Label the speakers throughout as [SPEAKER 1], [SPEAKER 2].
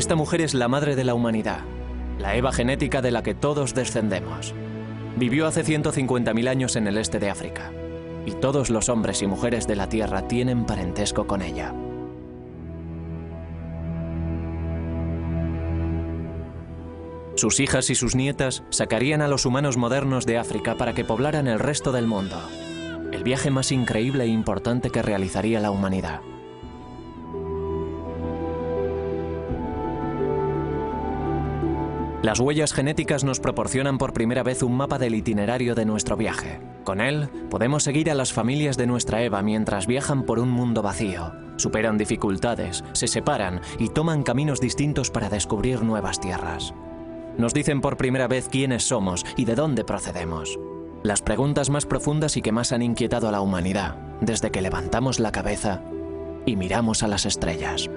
[SPEAKER 1] Esta mujer es la madre de la humanidad, la Eva genética de la que todos descendemos. Vivió hace 150.000 años en el este de África, y todos los hombres y mujeres de la Tierra tienen parentesco con ella. Sus hijas y sus nietas sacarían a los humanos modernos de África para que poblaran el resto del mundo. El viaje más increíble e importante que realizaría la humanidad. Las huellas genéticas nos proporcionan por primera vez un mapa del itinerario de nuestro viaje. Con él, podemos seguir a las familias de nuestra Eva mientras viajan por un mundo vacío, superan dificultades, se separan y toman caminos distintos para descubrir nuevas tierras. Nos dicen por primera vez quiénes somos y de dónde procedemos. Las preguntas más profundas y que más han inquietado a la humanidad, desde que levantamos la cabeza y miramos a las estrellas.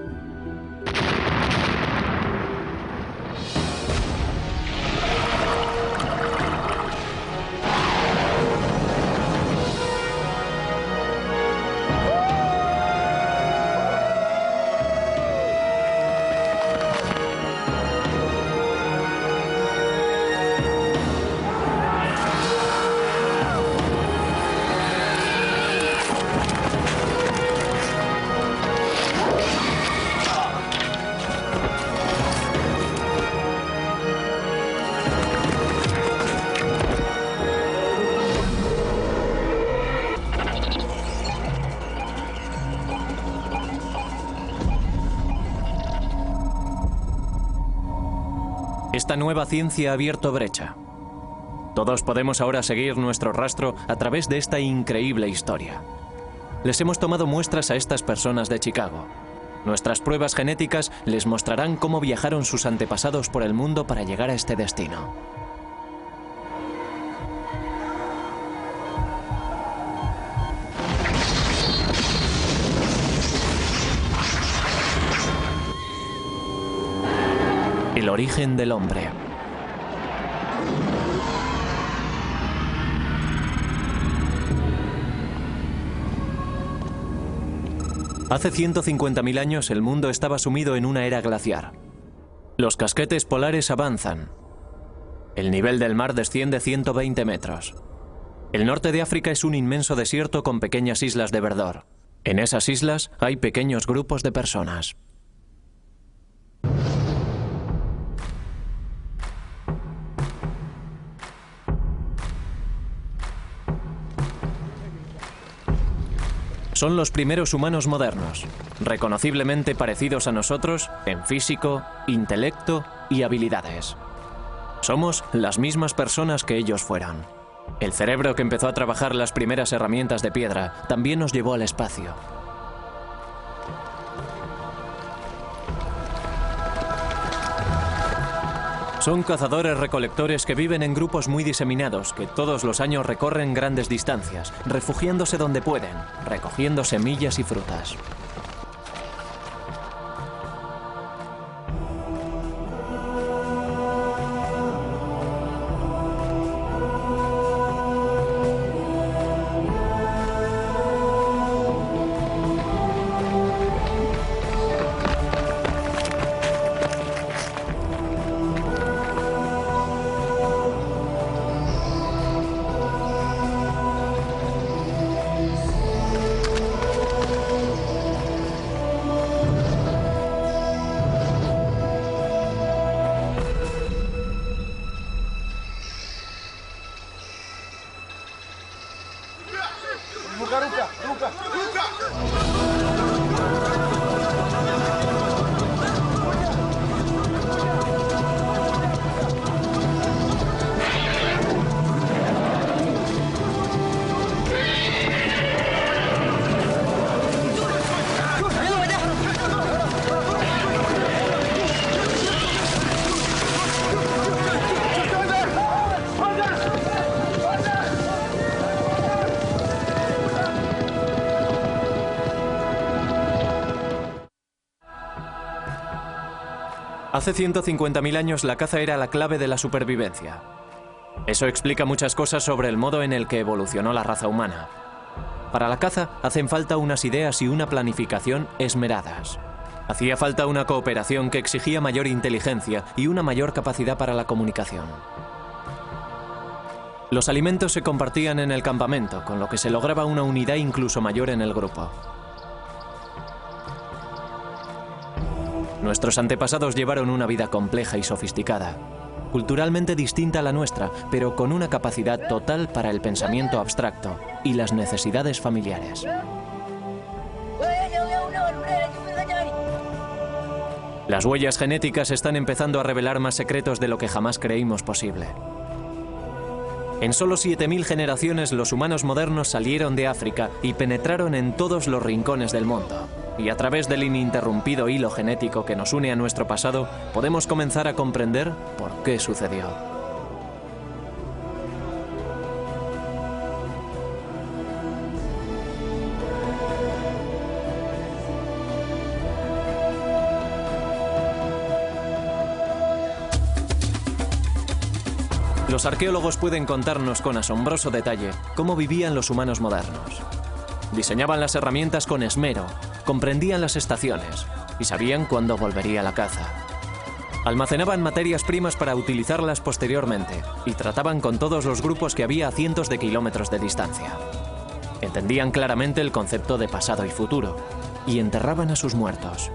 [SPEAKER 1] Esta nueva ciencia ha abierto brecha. Todos podemos ahora seguir nuestro rastro a través de esta increíble historia. Les hemos tomado muestras a estas personas de Chicago. Nuestras pruebas genéticas les mostrarán cómo viajaron sus antepasados por el mundo para llegar a este destino. El origen del hombre. Hace 150.000 años el mundo estaba sumido en una era glaciar. Los casquetes polares avanzan. El nivel del mar desciende 120 metros. El norte de África es un inmenso desierto con pequeñas islas de verdor. En esas islas hay pequeños grupos de personas. Son los primeros humanos modernos, reconociblemente parecidos a nosotros en físico, intelecto y habilidades. Somos las mismas personas que ellos fueron. El cerebro que empezó a trabajar las primeras herramientas de piedra también nos llevó al espacio. Son cazadores-recolectores que viven en grupos muy diseminados, que todos los años recorren grandes distancias, refugiándose donde pueden, recogiendo semillas y frutas. Hace 150.000 años la caza era la clave de la supervivencia. Eso explica muchas cosas sobre el modo en el que evolucionó la raza humana. Para la caza hacen falta unas ideas y una planificación esmeradas. Hacía falta una cooperación que exigía mayor inteligencia y una mayor capacidad para la comunicación. Los alimentos se compartían en el campamento, con lo que se lograba una unidad incluso mayor en el grupo. Nuestros antepasados llevaron una vida compleja y sofisticada, culturalmente distinta a la nuestra, pero con una capacidad total para el pensamiento abstracto y las necesidades familiares. Las huellas genéticas están empezando a revelar más secretos de lo que jamás creímos posible. En solo 7000 generaciones los humanos modernos salieron de África y penetraron en todos los rincones del mundo. Y a través del ininterrumpido hilo genético que nos une a nuestro pasado, podemos comenzar a comprender por qué sucedió. Los arqueólogos pueden contarnos con asombroso detalle cómo vivían los humanos modernos. Diseñaban las herramientas con esmero, comprendían las estaciones y sabían cuándo volvería la caza. Almacenaban materias primas para utilizarlas posteriormente y trataban con todos los grupos que había a cientos de kilómetros de distancia. Entendían claramente el concepto de pasado y futuro y enterraban a sus muertos.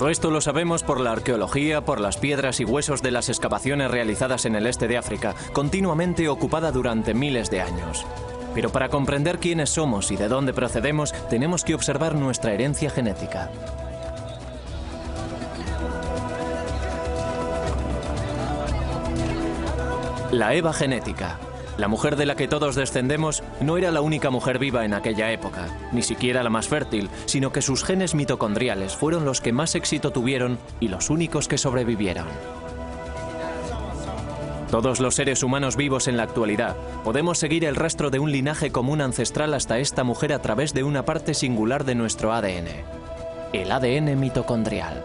[SPEAKER 1] Todo esto lo sabemos por la arqueología, por las piedras y huesos de las excavaciones realizadas en el este de África, continuamente ocupada durante miles de años. Pero para comprender quiénes somos y de dónde procedemos, tenemos que observar nuestra herencia genética. La Eva genética. La mujer de la que todos descendemos no era la única mujer viva en aquella época, ni siquiera la más fértil, sino que sus genes mitocondriales fueron los que más éxito tuvieron y los únicos que sobrevivieron. Todos los seres humanos vivos en la actualidad podemos seguir el rastro de un linaje común ancestral hasta esta mujer a través de una parte singular de nuestro ADN, el ADN mitocondrial.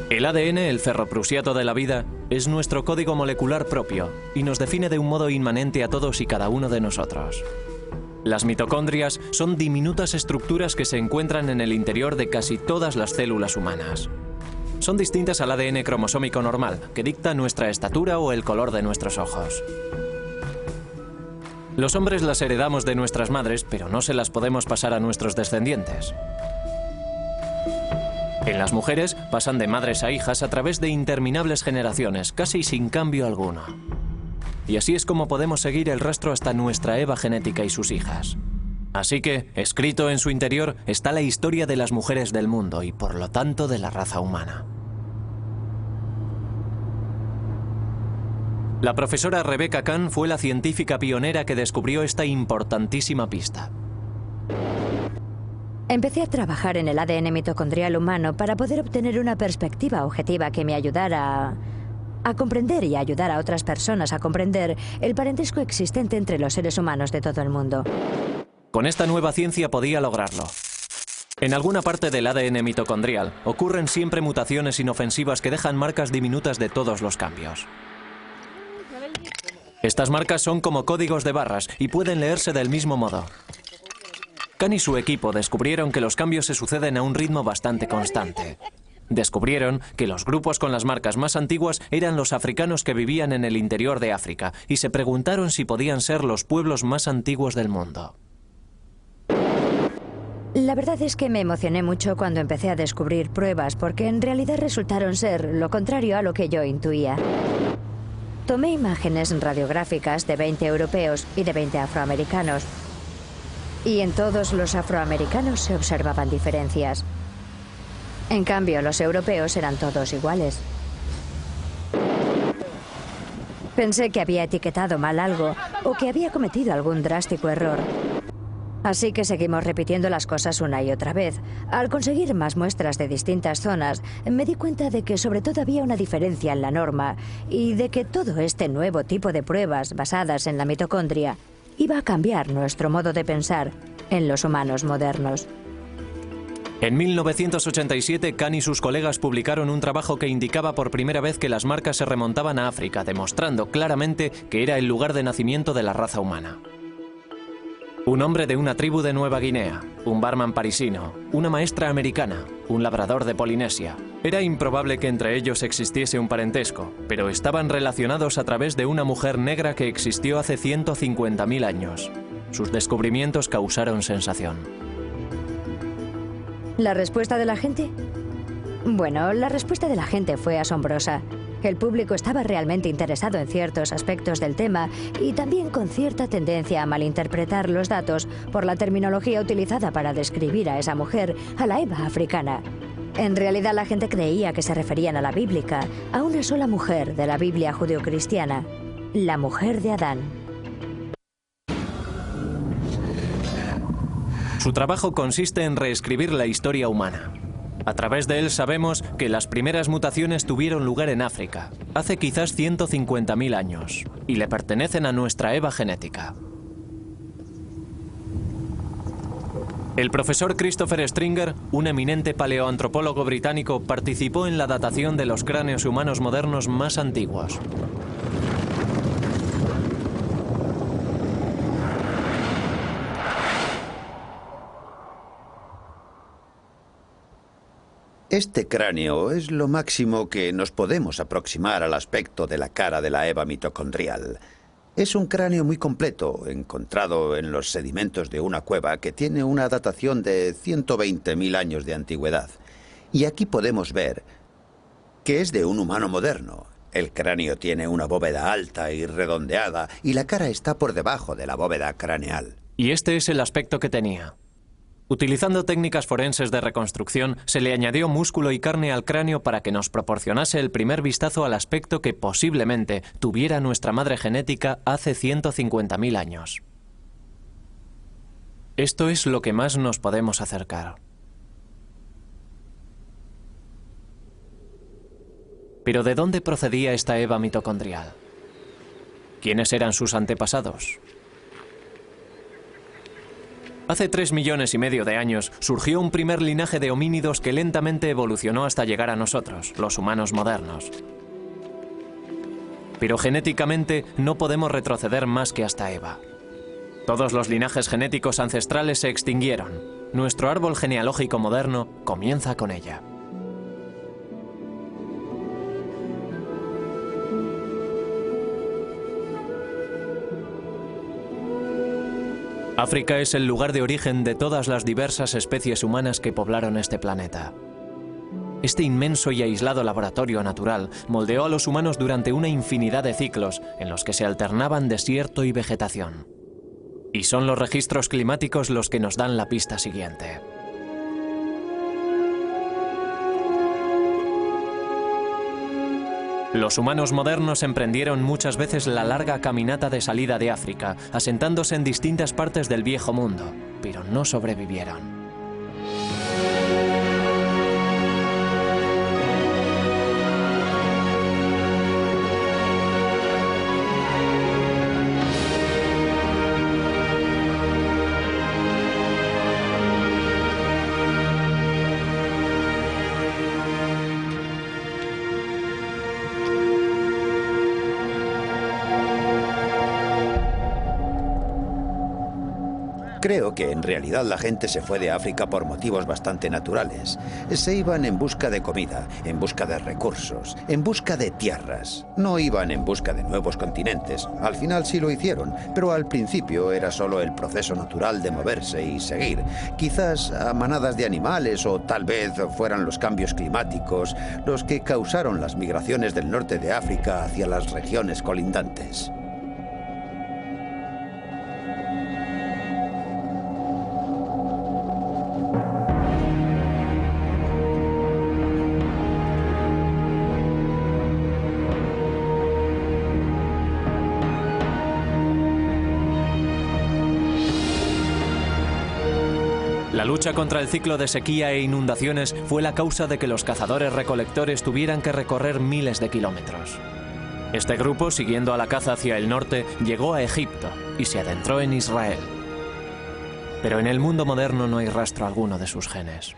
[SPEAKER 1] El ADN, el ferroprusiato de la vida, es nuestro código molecular propio y nos define de un modo inmanente a todos y cada uno de nosotros. Las mitocondrias son diminutas estructuras que se encuentran en el interior de casi todas las células humanas. Son distintas al ADN cromosómico normal, que dicta nuestra estatura o el color de nuestros ojos. Los hombres las heredamos de nuestras madres, pero no se las podemos pasar a nuestros descendientes. En las mujeres pasan de madres a hijas a través de interminables generaciones, casi sin cambio alguno. Y así es como podemos seguir el rastro hasta nuestra Eva genética y sus hijas. Así que, escrito en su interior, está la historia de las mujeres del mundo y, por lo tanto, de la raza humana. La profesora Rebecca Kahn fue la científica pionera que descubrió esta importantísima pista.
[SPEAKER 2] Empecé a trabajar en el ADN mitocondrial humano para poder obtener una perspectiva objetiva que me ayudara a comprender y a ayudar a otras personas a comprender el parentesco existente entre los seres humanos de todo el mundo.
[SPEAKER 1] Con esta nueva ciencia podía lograrlo. En alguna parte del ADN mitocondrial ocurren siempre mutaciones inofensivas que dejan marcas diminutas de todos los cambios. Estas marcas son como códigos de barras y pueden leerse del mismo modo. Kahn y su equipo descubrieron que los cambios se suceden a un ritmo bastante constante. Descubrieron que los grupos con las marcas más antiguas eran los africanos que vivían en el interior de África y se preguntaron si podían ser los pueblos más antiguos del mundo.
[SPEAKER 2] La verdad es que me emocioné mucho cuando empecé a descubrir pruebas porque en realidad resultaron ser lo contrario a lo que yo intuía. Tomé imágenes radiográficas de 20 europeos y de 20 afroamericanos. Y en todos los afroamericanos se observaban diferencias. En cambio, los europeos eran todos iguales. Pensé que había etiquetado mal algo o que había cometido algún drástico error. Así que seguimos repitiendo las cosas una y otra vez. Al conseguir más muestras de distintas zonas, me di cuenta de que sobre todo había una diferencia en la norma y de que todo este nuevo tipo de pruebas basadas en la mitocondria iba a cambiar nuestro modo de pensar en los humanos modernos.
[SPEAKER 1] En 1987, Khan y sus colegas publicaron un trabajo que indicaba por primera vez que las marcas se remontaban a África, demostrando claramente que era el lugar de nacimiento de la raza humana. Un hombre de una tribu de Nueva Guinea, un barman parisino, una maestra americana, un labrador de Polinesia. Era improbable que entre ellos existiese un parentesco, pero estaban relacionados a través de una mujer negra que existió hace 150.000 años. Sus descubrimientos causaron sensación.
[SPEAKER 2] ¿La respuesta de la gente? Bueno, la respuesta de la gente fue asombrosa. El público estaba realmente interesado en ciertos aspectos del tema y también con cierta tendencia a malinterpretar los datos por la terminología utilizada para describir a esa mujer, a la Eva africana. En realidad la gente creía que se referían a la bíblica, a una sola mujer de la Biblia judeocristiana, la mujer de Adán.
[SPEAKER 1] Su trabajo consiste en reescribir la historia humana. A través de él sabemos que las primeras mutaciones tuvieron lugar en África, hace quizás 150.000 años, y le pertenecen a nuestra Eva genética. El profesor Christopher Stringer, un eminente paleoantropólogo británico, participó en la datación de los cráneos humanos modernos más antiguos.
[SPEAKER 3] Este cráneo es lo máximo que nos podemos aproximar al aspecto de la cara de la Eva mitocondrial. Es un cráneo muy completo, encontrado en los sedimentos de una cueva que tiene una datación de 120.000 años de antigüedad. Y aquí podemos ver que es de un humano moderno. El cráneo tiene una bóveda alta y redondeada y la cara está por debajo de la bóveda craneal.
[SPEAKER 1] Y este es el aspecto que tenía. Utilizando técnicas forenses de reconstrucción, se le añadió músculo y carne al cráneo para que nos proporcionase el primer vistazo al aspecto que posiblemente tuviera nuestra madre genética hace 150.000 años. Esto es lo que más nos podemos acercar. Pero ¿de dónde procedía esta Eva mitocondrial? ¿Quiénes eran sus antepasados? Hace 3,5 millones de años surgió un primer linaje de homínidos que lentamente evolucionó hasta llegar a nosotros, los humanos modernos. Pero genéticamente no podemos retroceder más que hasta Eva. Todos los linajes genéticos ancestrales se extinguieron. Nuestro árbol genealógico moderno comienza con ella. África es el lugar de origen de todas las diversas especies humanas que poblaron este planeta. Este inmenso y aislado laboratorio natural moldeó a los humanos durante una infinidad de ciclos en los que se alternaban desierto y vegetación. Y son los registros climáticos los que nos dan la pista siguiente. Los humanos modernos emprendieron muchas veces la larga caminata de salida de África, asentándose en distintas partes del Viejo Mundo, pero no sobrevivieron.
[SPEAKER 3] Creo que en realidad la gente se fue de África por motivos bastante naturales. Se iban en busca de comida, en busca de recursos, en busca de tierras. No iban en busca de nuevos continentes. Al final sí lo hicieron, pero al principio era solo el proceso natural de moverse y seguir. Quizás a manadas de animales o tal vez fueran los cambios climáticos los que causaron las migraciones del norte de África hacia las regiones colindantes.
[SPEAKER 1] La lucha contra el ciclo de sequía e inundaciones fue la causa de que los cazadores-recolectores tuvieran que recorrer miles de kilómetros. Este grupo, siguiendo a la caza hacia el norte, llegó a Egipto y se adentró en Israel. Pero en el mundo moderno no hay rastro alguno de sus genes.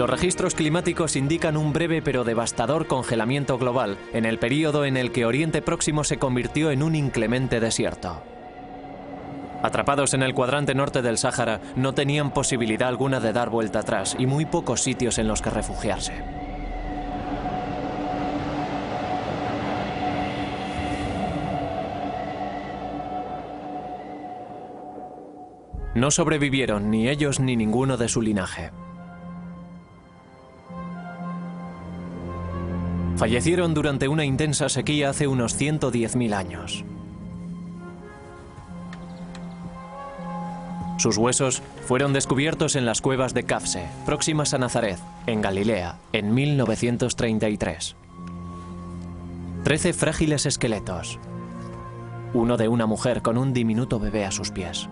[SPEAKER 1] Los registros climáticos indican un breve pero devastador congelamiento global en el período en el que Oriente Próximo se convirtió en un inclemente desierto. Atrapados en el cuadrante norte del Sáhara, no tenían posibilidad alguna de dar vuelta atrás y muy pocos sitios en los que refugiarse. No sobrevivieron ni ellos ni ninguno de su linaje. Fallecieron durante una intensa sequía hace unos 110.000 años. Sus huesos fueron descubiertos en las cuevas de Kafse, próximas a Nazaret, en Galilea, en 1933. 13 frágiles esqueletos. Uno de una mujer con un diminuto bebé a sus pies.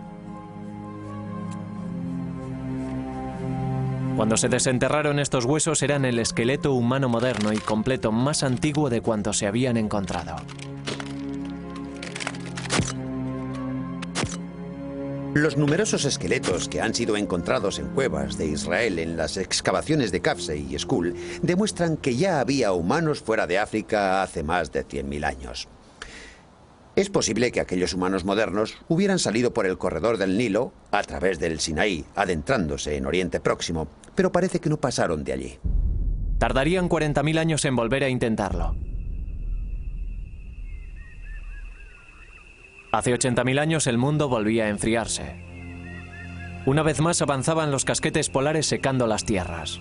[SPEAKER 1] Cuando se desenterraron estos huesos eran el esqueleto humano moderno y completo más antiguo de cuantos se habían encontrado.
[SPEAKER 3] Los numerosos esqueletos que han sido encontrados en cuevas de Israel en las excavaciones de Kafse y Skul demuestran que ya había humanos fuera de África hace más de 100.000 años. Es posible que aquellos humanos modernos hubieran salido por el corredor del Nilo, a través del Sinaí, adentrándose en Oriente Próximo, pero parece que no pasaron de allí.
[SPEAKER 1] Tardarían 40.000 años en volver a intentarlo. Hace 80.000 años el mundo volvía a enfriarse. Una vez más avanzaban los casquetes polares secando las tierras.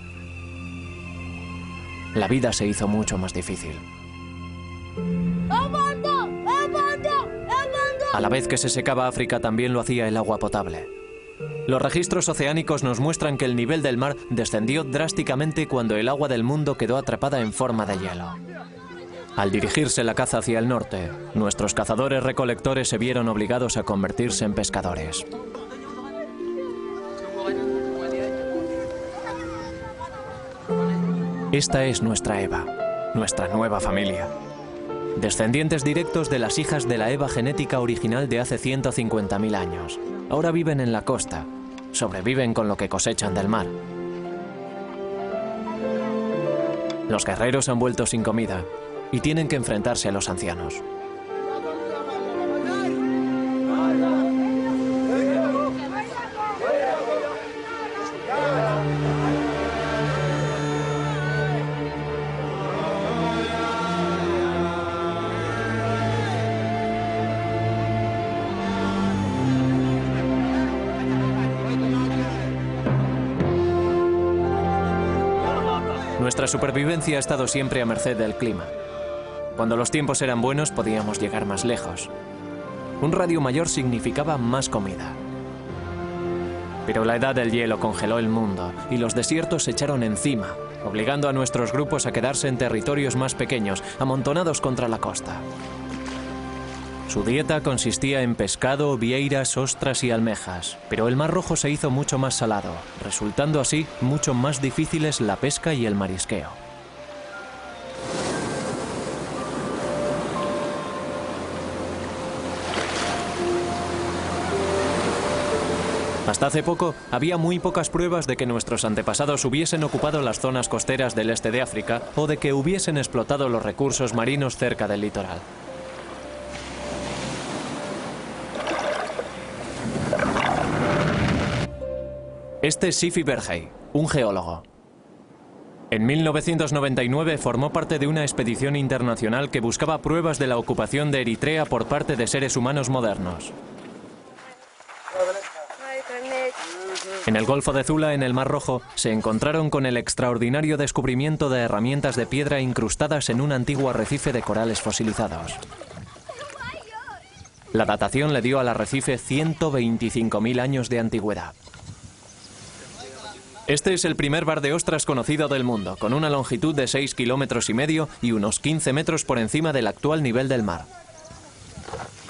[SPEAKER 1] La vida se hizo mucho más difícil. A la vez que se secaba África, también lo hacía el agua potable. Los registros oceánicos nos muestran que el nivel del mar descendió drásticamente cuando el agua del mundo quedó atrapada en forma de hielo. Al dirigirse la caza hacia el norte, nuestros cazadores-recolectores se vieron obligados a convertirse en pescadores. Esta es nuestra Eva, nuestra nueva familia. Descendientes directos de las hijas de la Eva genética original de hace 150.000 años. Ahora viven en la costa, sobreviven con lo que cosechan del mar. Los guerreros han vuelto sin comida y tienen que enfrentarse a los ancianos. Nuestra supervivencia ha estado siempre a merced del clima. Cuando los tiempos eran buenos podíamos llegar más lejos. Un radio mayor significaba más comida. Pero la edad del hielo congeló el mundo y los desiertos se echaron encima, obligando a nuestros grupos a quedarse en territorios más pequeños, amontonados contra la costa. Su dieta consistía en pescado, vieiras, ostras y almejas, pero el Mar Rojo se hizo mucho más salado, resultando así mucho más difíciles la pesca y el marisqueo. Hasta hace poco, había muy pocas pruebas de que nuestros antepasados hubiesen ocupado las zonas costeras del este de África o de que hubiesen explotado los recursos marinos cerca del litoral. Este es Sifi Berhey, un geólogo. En 1999 formó parte de una expedición internacional que buscaba pruebas de la ocupación de Eritrea por parte de seres humanos modernos. En el Golfo de Zula, en el Mar Rojo, se encontraron con el extraordinario descubrimiento de herramientas de piedra incrustadas en un antiguo arrecife de corales fosilizados. La datación le dio al arrecife 125.000 años de antigüedad. Este es el primer bar de ostras conocido del mundo, con una longitud de 6,5 kilómetros y unos 15 metros por encima del actual nivel del mar.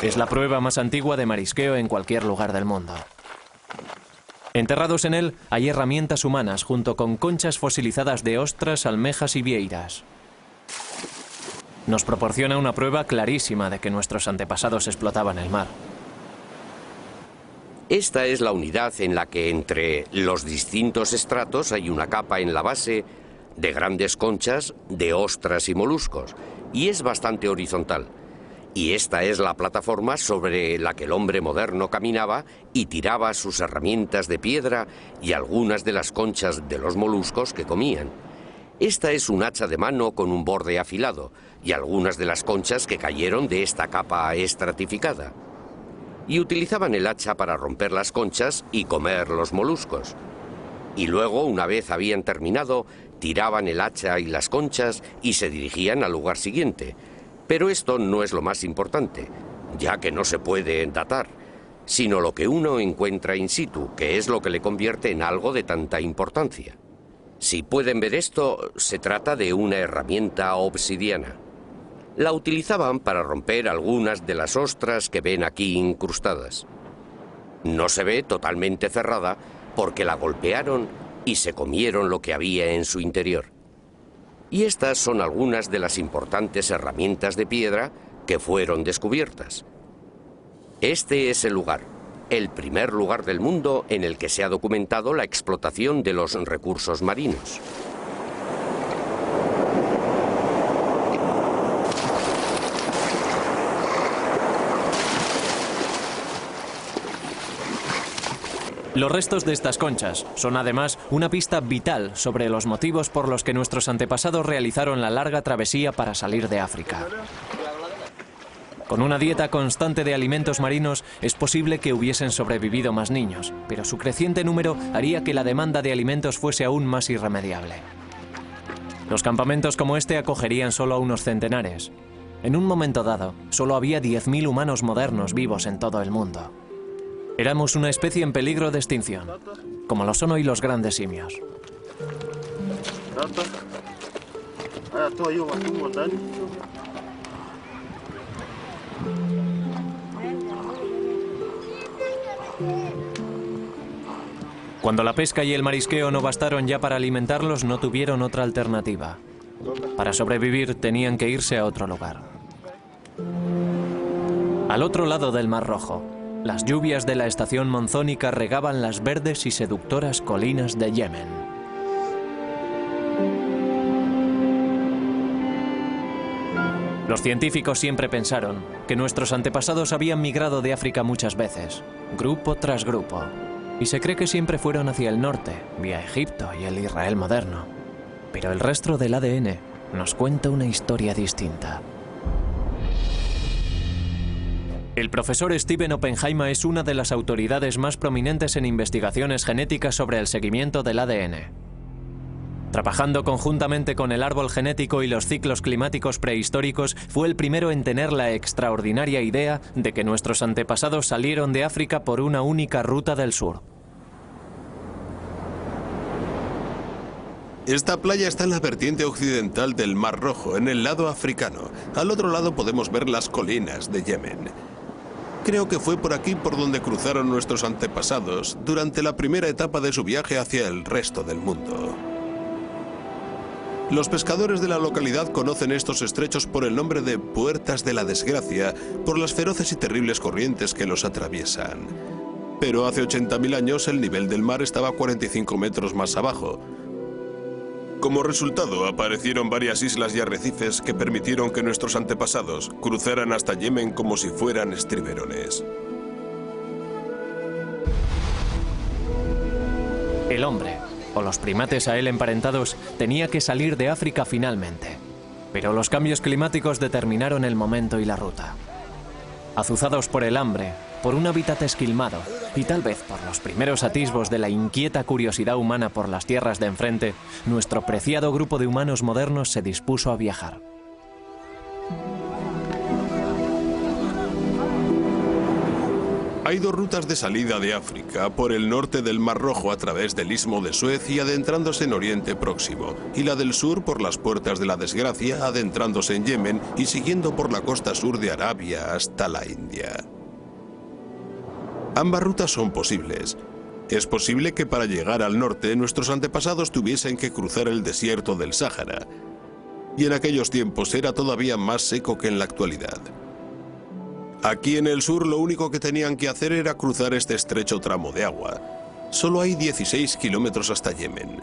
[SPEAKER 1] Es la prueba más antigua de marisqueo en cualquier lugar del mundo. Enterrados en él hay herramientas humanas junto con conchas fosilizadas de ostras, almejas y vieiras. Nos proporciona una prueba clarísima de que nuestros antepasados explotaban el mar.
[SPEAKER 4] Esta es la unidad en la que entre los distintos estratos hay una capa en la base de grandes conchas, de ostras y moluscos, y es bastante horizontal. Y esta es la plataforma sobre la que el hombre moderno caminaba y tiraba sus herramientas de piedra y algunas de las conchas de los moluscos que comían. Esta es un hacha de mano con un borde afilado y algunas de las conchas que cayeron de esta capa estratificada. Y utilizaban el hacha para romper las conchas y comer los moluscos. Y luego, una vez habían terminado, tiraban el hacha y las conchas y se dirigían al lugar siguiente. Pero esto no es lo más importante, ya que no se puede datar, sino lo que uno encuentra in situ, que es lo que le convierte en algo de tanta importancia. Si pueden ver esto, se trata de una herramienta obsidiana. La utilizaban para romper algunas de las ostras que ven aquí incrustadas. No se ve totalmente cerrada porque la golpearon y se comieron lo que había en su interior. Y estas son algunas de las importantes herramientas de piedra que fueron descubiertas. Este es el lugar, el primer lugar del mundo en el que se ha documentado la explotación de los recursos marinos.
[SPEAKER 1] Los restos de estas conchas son además una pista vital sobre los motivos por los que nuestros antepasados realizaron la larga travesía para salir de África. Con una dieta constante de alimentos marinos es posible que hubiesen sobrevivido más niños, pero su creciente número haría que la demanda de alimentos fuese aún más irremediable. Los campamentos como este acogerían solo a unos centenares. En un momento dado, solo había 10.000 humanos modernos vivos en todo el mundo. Éramos una especie en peligro de extinción, como lo son hoy los grandes simios. Cuando la pesca y el marisqueo no bastaron ya para alimentarlos, no tuvieron otra alternativa. Para sobrevivir tenían que irse a otro lugar. Al otro lado del Mar Rojo, las lluvias de la estación monzónica regaban las verdes y seductoras colinas de Yemen. Los científicos siempre pensaron que nuestros antepasados habían migrado de África muchas veces, grupo tras grupo, y se cree que siempre fueron hacia el norte, vía Egipto y el Israel moderno. Pero el resto del ADN nos cuenta una historia distinta. El profesor Stephen Oppenheimer es una de las autoridades más prominentes en investigaciones genéticas sobre el seguimiento del ADN. Trabajando conjuntamente con el árbol genético y los ciclos climáticos prehistóricos, fue el primero en tener la extraordinaria idea de que nuestros antepasados salieron de África por una única ruta del sur.
[SPEAKER 5] Esta playa está en la vertiente occidental del Mar Rojo, en el lado africano. Al otro lado podemos ver las colinas de Yemen. Creo que fue por aquí por donde cruzaron nuestros antepasados durante la primera etapa de su viaje hacia el resto del mundo. Los pescadores de la localidad conocen estos estrechos por el nombre de Puertas de la Desgracia, por las feroces y terribles corrientes que los atraviesan. Pero hace 80.000 años el nivel del mar estaba 45 metros más abajo. Como resultado, aparecieron varias islas y arrecifes que permitieron que nuestros antepasados cruzaran hasta Yemen como si fueran estriberones.
[SPEAKER 1] El hombre, o los primates a él emparentados, tenía que salir de África finalmente. Pero los cambios climáticos determinaron el momento y la ruta. Azuzados por el hambre, por un hábitat esquilmado y tal vez por los primeros atisbos de la inquieta curiosidad humana por las tierras de enfrente, nuestro preciado grupo de humanos modernos se dispuso a viajar.
[SPEAKER 5] Hay dos rutas de salida de África, por el norte del Mar Rojo a través del Istmo de Suez y adentrándose en Oriente Próximo, y la del sur por las Puertas de la Desgracia, adentrándose en Yemen y siguiendo por la costa sur de Arabia hasta la India. Ambas rutas son posibles. Es posible que para llegar al norte nuestros antepasados tuviesen que cruzar el desierto del Sáhara, y en aquellos tiempos era todavía más seco que en la actualidad. Aquí en el sur lo único que tenían que hacer era cruzar este estrecho tramo de agua. Solo hay 16 kilómetros hasta Yemen.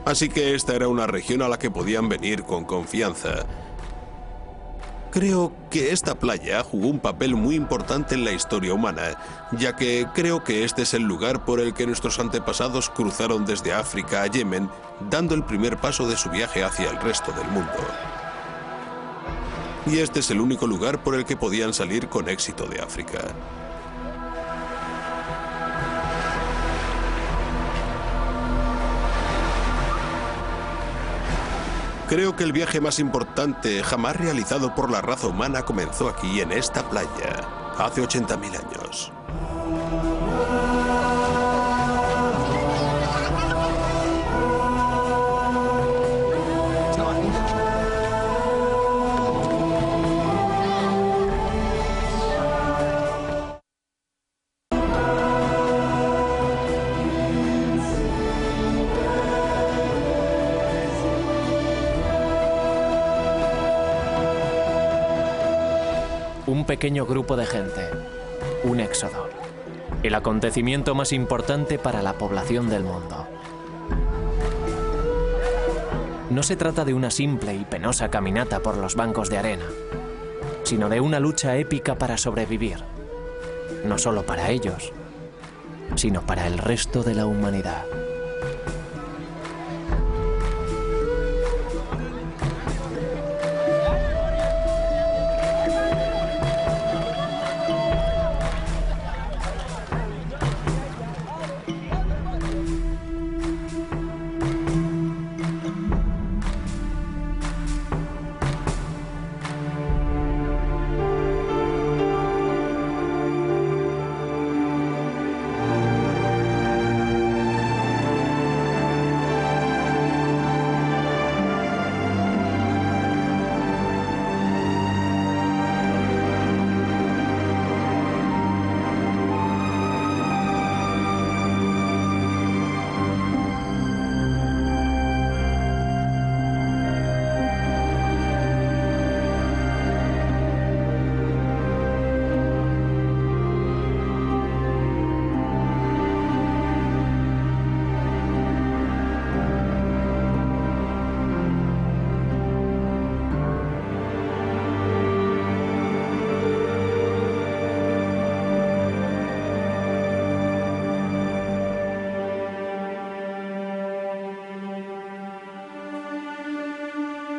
[SPEAKER 5] Así que esta era una región a la que podían venir con confianza. Creo que esta playa jugó un papel muy importante en la historia humana, ya que creo que este es el lugar por el que nuestros antepasados cruzaron desde África a Yemen, dando el primer paso de su viaje hacia el resto del mundo. Y este es el único lugar por el que podían salir con éxito de África. Creo que el viaje más importante jamás realizado por la raza humana comenzó aquí, en esta playa, hace 80.000 años.
[SPEAKER 1] Un pequeño grupo de gente, un éxodo, el acontecimiento más importante para la población del mundo. No se trata de una simple y penosa caminata por los bancos de arena, sino de una lucha épica para sobrevivir, no solo para ellos, sino para el resto de la humanidad.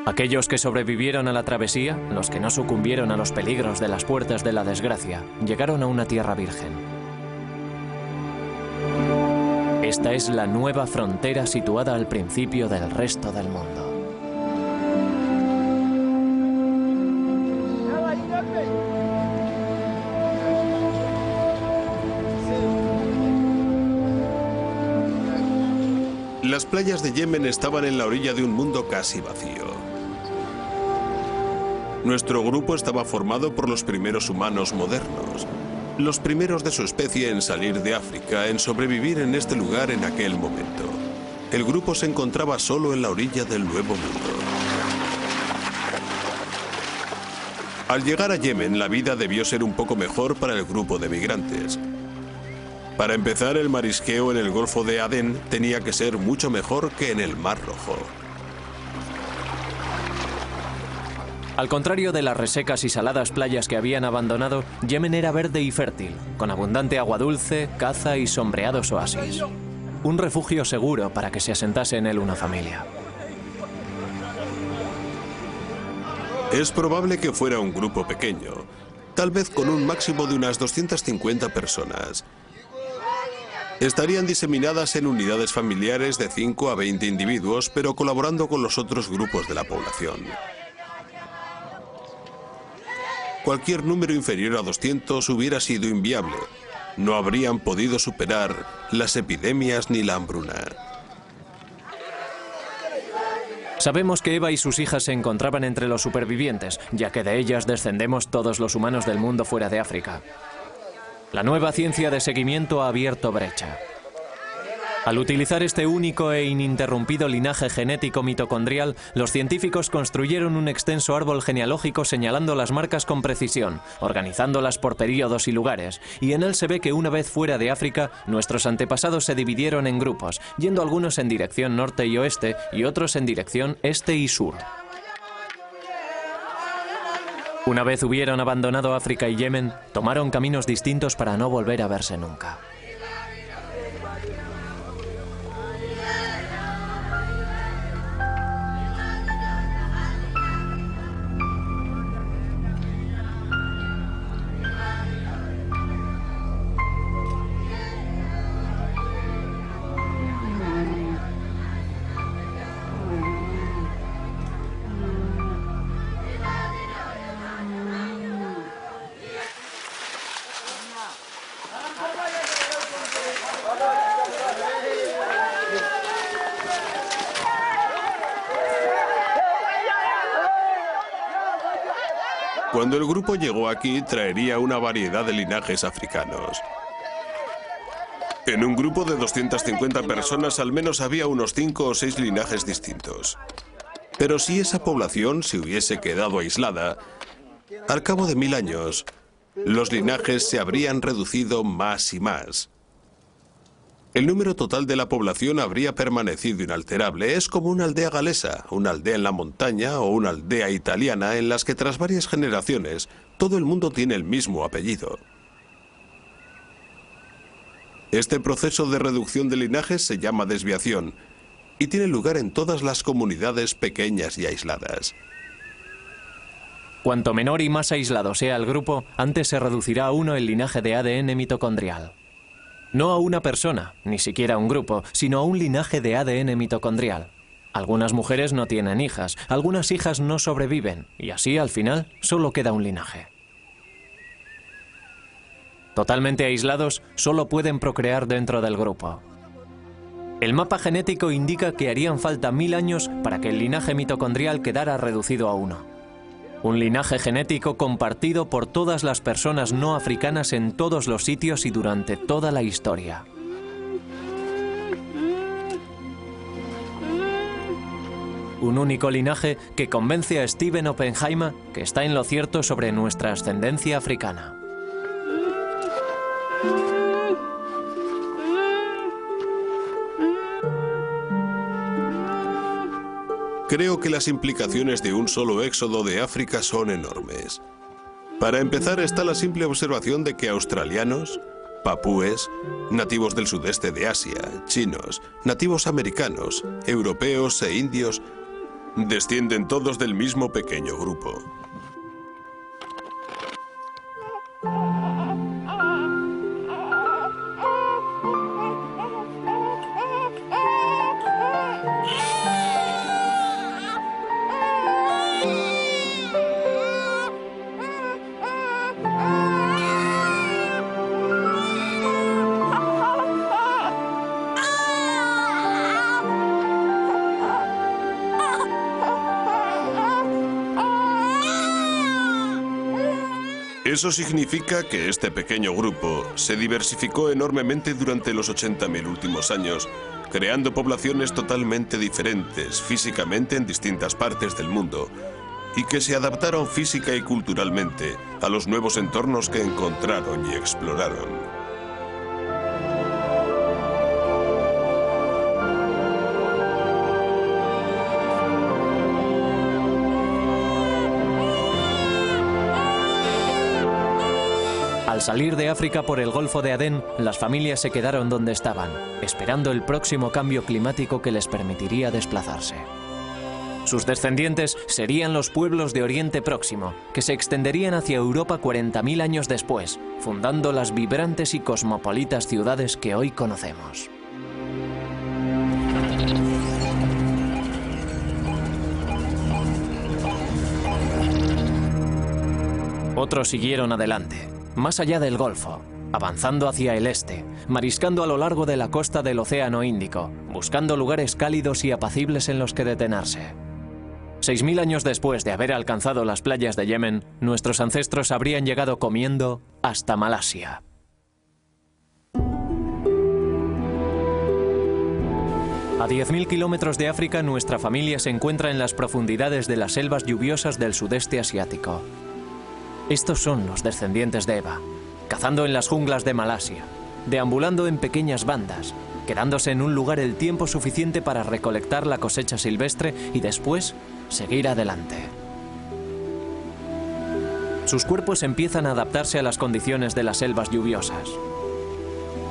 [SPEAKER 1] Aquellos que sobrevivieron a la travesía, los que no sucumbieron a los peligros de las puertas de la desgracia, llegaron a una tierra virgen. Esta es la nueva frontera situada al principio del resto del mundo.
[SPEAKER 5] Las playas de Yemen estaban en la orilla de un mundo casi vacío. Nuestro grupo estaba formado por los primeros humanos modernos, los primeros de su especie en salir de África, en sobrevivir en este lugar en aquel momento. El grupo se encontraba solo en la orilla del Nuevo Mundo. Al llegar a Yemen, la vida debió ser un poco mejor para el grupo de migrantes. Para empezar, el marisqueo en el Golfo de Adén tenía que ser mucho mejor que en el Mar Rojo.
[SPEAKER 1] Al contrario de las resecas y saladas playas que habían abandonado, Yemen era verde y fértil, con abundante agua dulce, caza y sombreados oasis. Un refugio seguro para que se asentase en él una familia.
[SPEAKER 5] Es probable que fuera un grupo pequeño, tal vez con un máximo de unas 250 personas. Estarían diseminadas en unidades familiares de 5 a 20 individuos, pero colaborando con los otros grupos de la población. Cualquier número inferior a 200 hubiera sido inviable. No habrían podido superar las epidemias ni la hambruna.
[SPEAKER 1] Sabemos que Eva y sus hijas se encontraban entre los supervivientes, ya que de ellas descendemos todos los humanos del mundo fuera de África. La nueva ciencia de seguimiento ha abierto brecha. Al utilizar este único e ininterrumpido linaje genético mitocondrial, los científicos construyeron un extenso árbol genealógico señalando las marcas con precisión, organizándolas por períodos y lugares, y en él se ve que una vez fuera de África, nuestros antepasados se dividieron en grupos, yendo algunos en dirección norte y oeste y otros en dirección este y sur. Una vez hubieron abandonado África y Yemen, tomaron caminos distintos para no volver a verse nunca.
[SPEAKER 5] Cuando el grupo llegó aquí, traería una variedad de linajes africanos. En un grupo de 250 personas, al menos había unos 5 o 6 linajes distintos. Pero si esa población se hubiese quedado aislada, al cabo de 1000 años, los linajes se habrían reducido más y más. El número total de la población habría permanecido inalterable. Es como una aldea galesa, una aldea en la montaña o una aldea italiana en las que tras varias generaciones todo el mundo tiene el mismo apellido. Este proceso de reducción de linajes se llama desviación y tiene lugar en todas las comunidades pequeñas y aisladas.
[SPEAKER 1] Cuanto menor y más aislado sea el grupo, antes se reducirá a uno el linaje de ADN mitocondrial. No a una persona, ni siquiera a un grupo, sino a un linaje de ADN mitocondrial. Algunas mujeres no tienen hijas, algunas hijas no sobreviven, y así al final solo queda un linaje. Totalmente aislados, solo pueden procrear dentro del grupo. El mapa genético indica que harían falta 1000 años para que el linaje mitocondrial quedara reducido a uno. Un linaje genético compartido por todas las personas no africanas en todos los sitios y durante toda la historia. Un único linaje que convence a Stephen Oppenheimer que está en lo cierto sobre nuestra ascendencia africana.
[SPEAKER 5] Creo que las implicaciones de un solo éxodo de África son enormes. Para empezar está la simple observación de que australianos, papúes, nativos del sudeste de Asia, chinos, nativos americanos, europeos e indios descienden todos del mismo pequeño grupo. Eso significa que este pequeño grupo se diversificó enormemente durante los 80.000 últimos años, creando poblaciones totalmente diferentes físicamente en distintas partes del mundo y que se adaptaron física y culturalmente a los nuevos entornos que encontraron y exploraron.
[SPEAKER 1] Al salir de África por el Golfo de Adén, las familias se quedaron donde estaban, esperando el próximo cambio climático que les permitiría desplazarse. Sus descendientes serían los pueblos de Oriente Próximo, que se extenderían hacia Europa 40.000 años después, fundando las vibrantes y cosmopolitas ciudades que hoy conocemos. Otros siguieron adelante, más allá del Golfo, avanzando hacia el este, mariscando a lo largo de la costa del Océano Índico, buscando lugares cálidos y apacibles en los que detenerse. 6000 años después de haber alcanzado las playas de Yemen, nuestros ancestros habrían llegado comiendo hasta Malasia. A 10.000 kilómetros de África, nuestra familia se encuentra en las profundidades de las selvas lluviosas del sudeste asiático. Estos son los descendientes de Eva, cazando en las junglas de Malasia, deambulando en pequeñas bandas, quedándose en un lugar el tiempo suficiente para recolectar la cosecha silvestre y después seguir adelante. Sus cuerpos empiezan a adaptarse a las condiciones de las selvas lluviosas.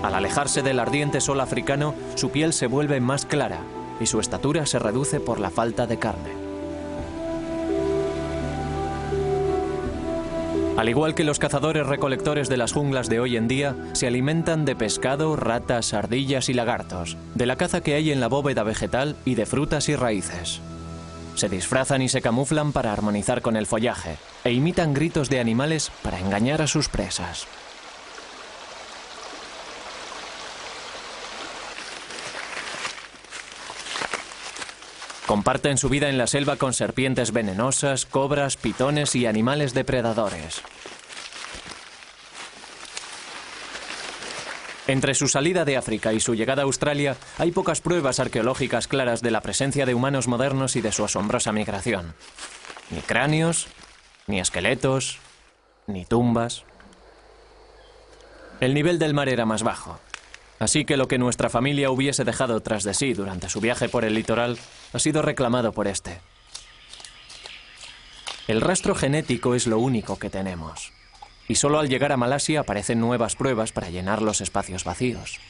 [SPEAKER 1] Al alejarse del ardiente sol africano, su piel se vuelve más clara y su estatura se reduce por la falta de carne. Al igual que los cazadores-recolectores de las junglas de hoy en día, se alimentan de pescado, ratas, ardillas y lagartos, de la caza que hay en la bóveda vegetal y de frutas y raíces. Se disfrazan y se camuflan para armonizar con el follaje e imitan gritos de animales para engañar a sus presas. Comparten su vida en la selva con serpientes venenosas, cobras, pitones y animales depredadores. Entre su salida de África y su llegada a Australia, hay pocas pruebas arqueológicas claras de la presencia de humanos modernos y de su asombrosa migración. Ni cráneos, ni esqueletos, ni tumbas. El nivel del mar era más bajo. Así que lo que nuestra familia hubiese dejado tras de sí durante su viaje por el litoral ha sido reclamado por este. El rastro genético es lo único que tenemos. Y solo al llegar a Malasia aparecen nuevas pruebas para llenar los espacios vacíos.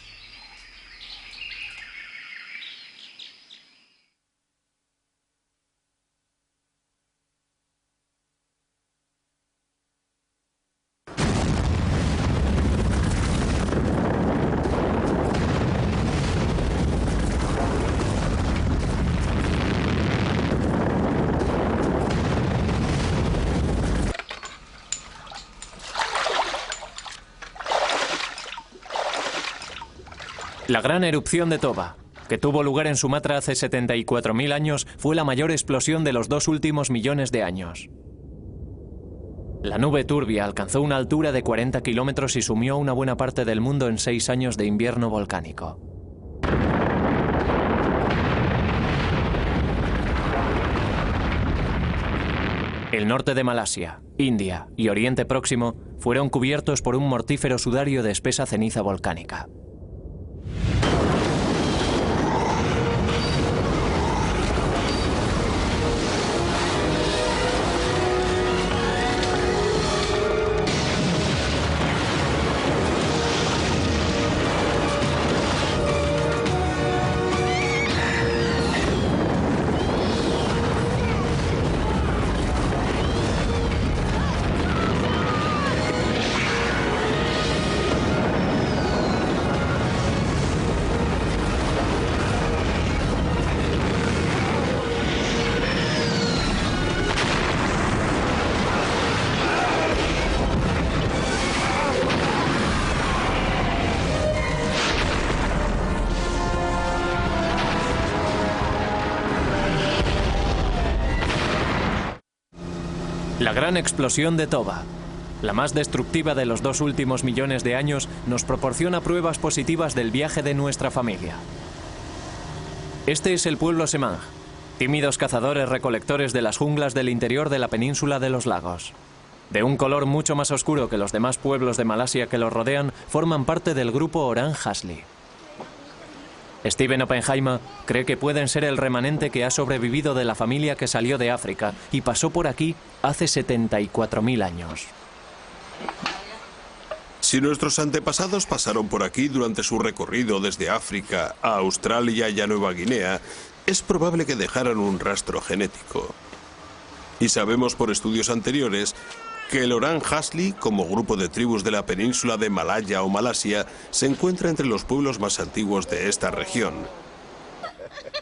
[SPEAKER 1] La gran erupción de Toba, que tuvo lugar en Sumatra hace 74.000 años, fue la mayor explosión de los 2 últimos millones de años. La nube turbia alcanzó una altura de 40 kilómetros y sumió una buena parte del mundo en 6 años de invierno volcánico. El norte de Malasia, India y Oriente Próximo fueron cubiertos por un mortífero sudario de espesa ceniza volcánica. La gran explosión de Toba, la más destructiva de los 2 últimos millones de años, nos proporciona pruebas positivas del viaje de nuestra familia. Este es el pueblo Semang, tímidos cazadores-recolectores de las junglas del interior de la península de los lagos. De un color mucho más oscuro que los demás pueblos de Malasia que los rodean, forman parte del grupo Orang Asli. Stephen Oppenheimer cree que pueden ser el remanente que ha sobrevivido de la familia que salió de África y pasó por aquí hace 74.000 años.
[SPEAKER 5] Si nuestros antepasados pasaron por aquí durante su recorrido desde África a Australia y a Nueva Guinea, es probable que dejaran un rastro genético. Y sabemos por estudios anteriores que el Orang Asli, como grupo de tribus de la península de Malaya o Malasia, se encuentra entre los pueblos más antiguos de esta región.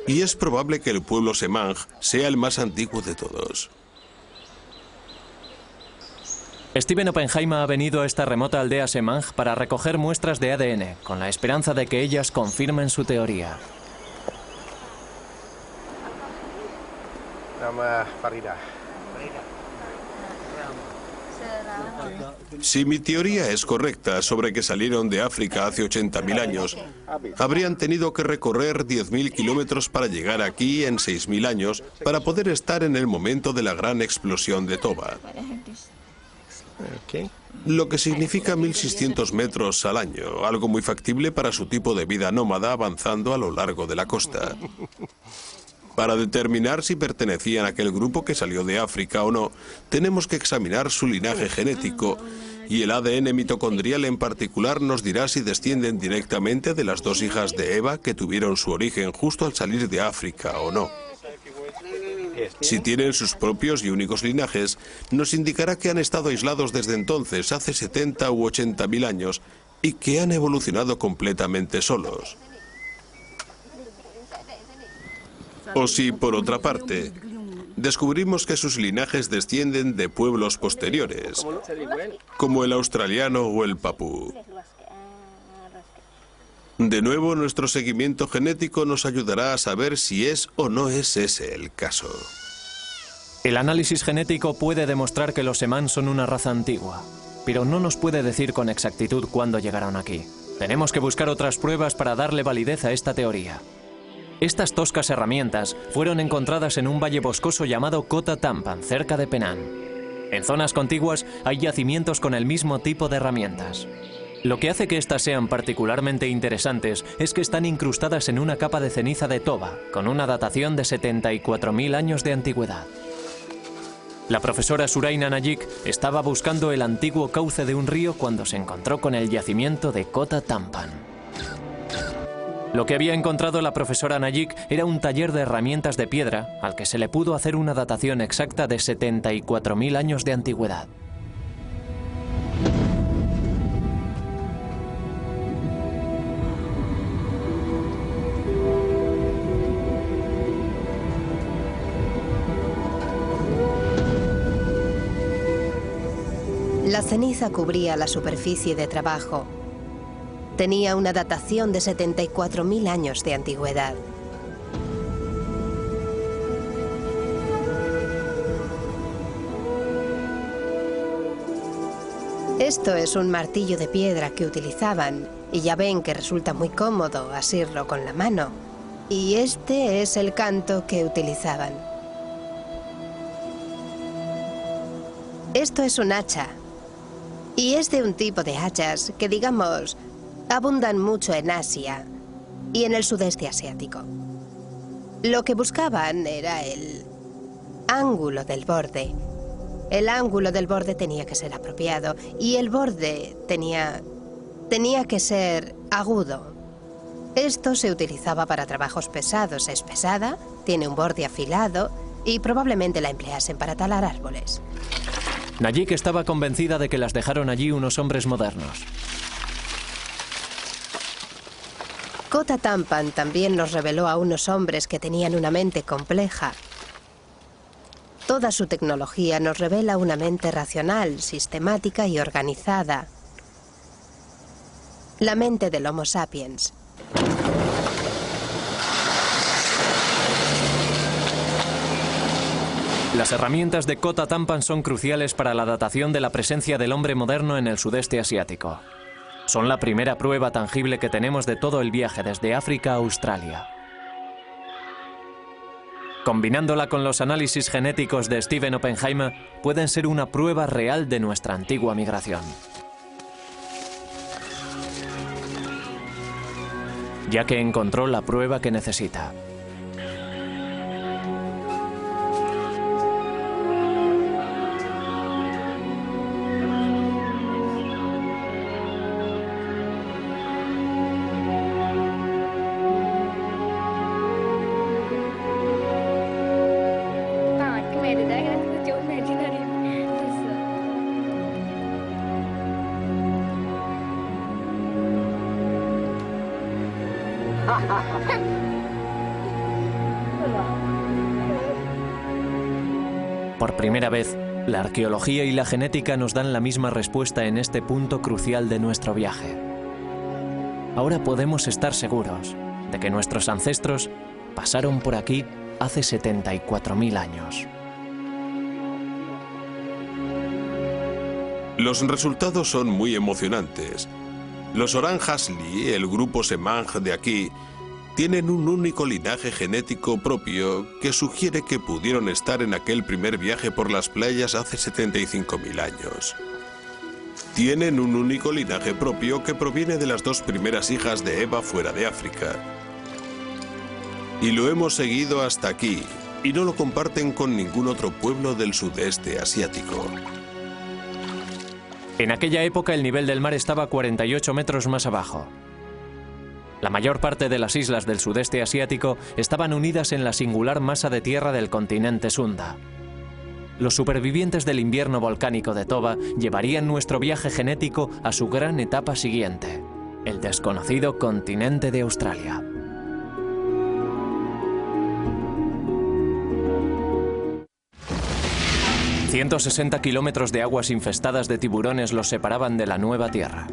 [SPEAKER 5] Y es probable que el pueblo Semang sea el más antiguo de todos.
[SPEAKER 1] Stephen Oppenheimer ha venido a esta remota aldea Semang para recoger muestras de ADN, con la esperanza de que ellas confirmen su teoría.
[SPEAKER 6] Nama Farida.
[SPEAKER 5] Si mi teoría es correcta sobre que salieron de África hace 80.000 años, habrían tenido que recorrer 10.000 kilómetros para llegar aquí en 6.000 años para poder estar en el momento de la gran explosión de Toba. Lo que significa 1.600 metros al año, algo muy factible para su tipo de vida nómada avanzando a lo largo de la costa. Para determinar si pertenecían a aquel grupo que salió de África o no, tenemos que examinar su linaje genético, y el ADN mitocondrial en particular nos dirá si descienden directamente de las dos hijas de Eva que tuvieron su origen justo al salir de África o no. Si tienen sus propios y únicos linajes, nos indicará que han estado aislados desde entonces, hace 70 u 80.000 años, y que han evolucionado completamente solos. O si, por otra parte, descubrimos que sus linajes descienden de pueblos posteriores, como el australiano o el papú. De nuevo, nuestro seguimiento genético nos ayudará a saber si es o no es ese el caso.
[SPEAKER 1] El análisis genético puede demostrar que los Semán son una raza antigua, pero no nos puede decir con exactitud cuándo llegaron aquí. Tenemos que buscar otras pruebas para darle validez a esta teoría. Estas toscas herramientas fueron encontradas en un valle boscoso llamado Kota Tampan, cerca de Penang. En zonas contiguas hay yacimientos con el mismo tipo de herramientas. Lo que hace que estas sean particularmente interesantes es que están incrustadas en una capa de ceniza de Toba, con una datación de 74.000 años de antigüedad. La profesora Suraina Nayik estaba buscando el antiguo cauce de un río cuando se encontró con el yacimiento de Kota Tampan. Lo que había encontrado la profesora Nayik era un taller de herramientas de piedra al que se le pudo hacer una datación exacta de 74.000 años de antigüedad.
[SPEAKER 6] La ceniza cubría la superficie de trabajo. Tenía una datación de 74.000 años de antigüedad. Esto es un martillo de piedra que utilizaban, y ya ven que resulta muy cómodo asirlo con la mano. Y este es el canto que utilizaban. Esto es un hacha. Y es de un tipo de hachas que, digamos, abundan mucho en Asia y en el sudeste asiático. Lo que buscaban era el ángulo del borde. El ángulo del borde tenía que ser apropiado y el borde tenía que ser agudo. Esto se utilizaba para trabajos pesados. Es pesada, tiene un borde afilado y probablemente la empleasen para talar árboles.
[SPEAKER 1] Nayik estaba convencida de que las dejaron allí unos hombres modernos.
[SPEAKER 6] Kota Tampan también nos reveló a unos hombres que tenían una mente compleja. Toda su tecnología nos revela una mente racional, sistemática y organizada. La mente del Homo sapiens.
[SPEAKER 1] Las herramientas de Kota Tampan son cruciales para la datación de la presencia del hombre moderno en el sudeste asiático. Son la primera prueba tangible que tenemos de todo el viaje desde África a Australia. Combinándola con los análisis genéticos de Stephen Oppenheimer, pueden ser una prueba real de nuestra antigua migración. Ya que encontró la prueba que necesita. Por primera vez, la arqueología y la genética nos dan la misma respuesta en este punto crucial de nuestro viaje. Ahora podemos estar seguros de que nuestros ancestros pasaron por aquí hace 74.000 años.
[SPEAKER 5] Los resultados son muy emocionantes. Los Orang Asli, el grupo Semang de aquí, tienen un único linaje genético propio que sugiere que pudieron estar en aquel primer viaje por las playas hace 75.000 años. Tienen un único linaje propio que proviene de las dos primeras hijas de Eva fuera de África. Y lo hemos seguido hasta aquí, y no lo comparten con ningún otro pueblo del sudeste asiático.
[SPEAKER 1] En aquella época el nivel del mar estaba 48 metros más abajo. La mayor parte de las islas del sudeste asiático estaban unidas en la singular masa de tierra del continente Sunda. Los supervivientes del invierno volcánico de Toba llevarían nuestro viaje genético a su gran etapa siguiente, el desconocido continente de Australia. ...160 kilómetros de aguas infestadas de tiburones los separaban de la nueva tierra.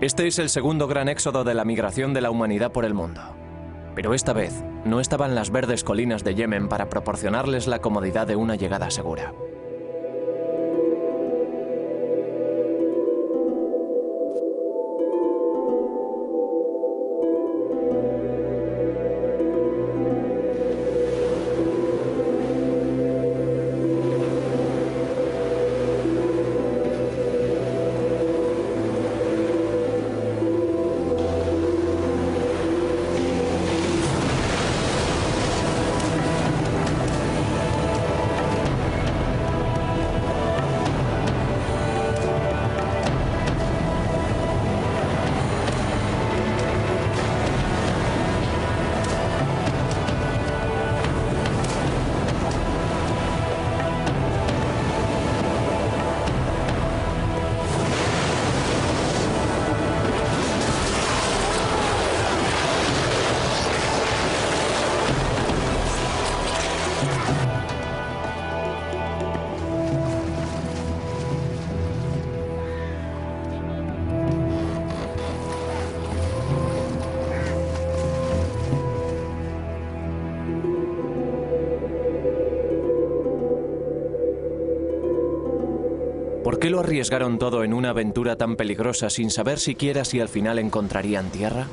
[SPEAKER 1] Este es el segundo gran éxodo de la migración de la humanidad por el mundo. Pero esta vez no estaban las verdes colinas de Yemen para proporcionarles la comodidad de una llegada segura. ¿Por qué lo arriesgaron todo en una aventura tan peligrosa sin saber siquiera si al final encontrarían tierra?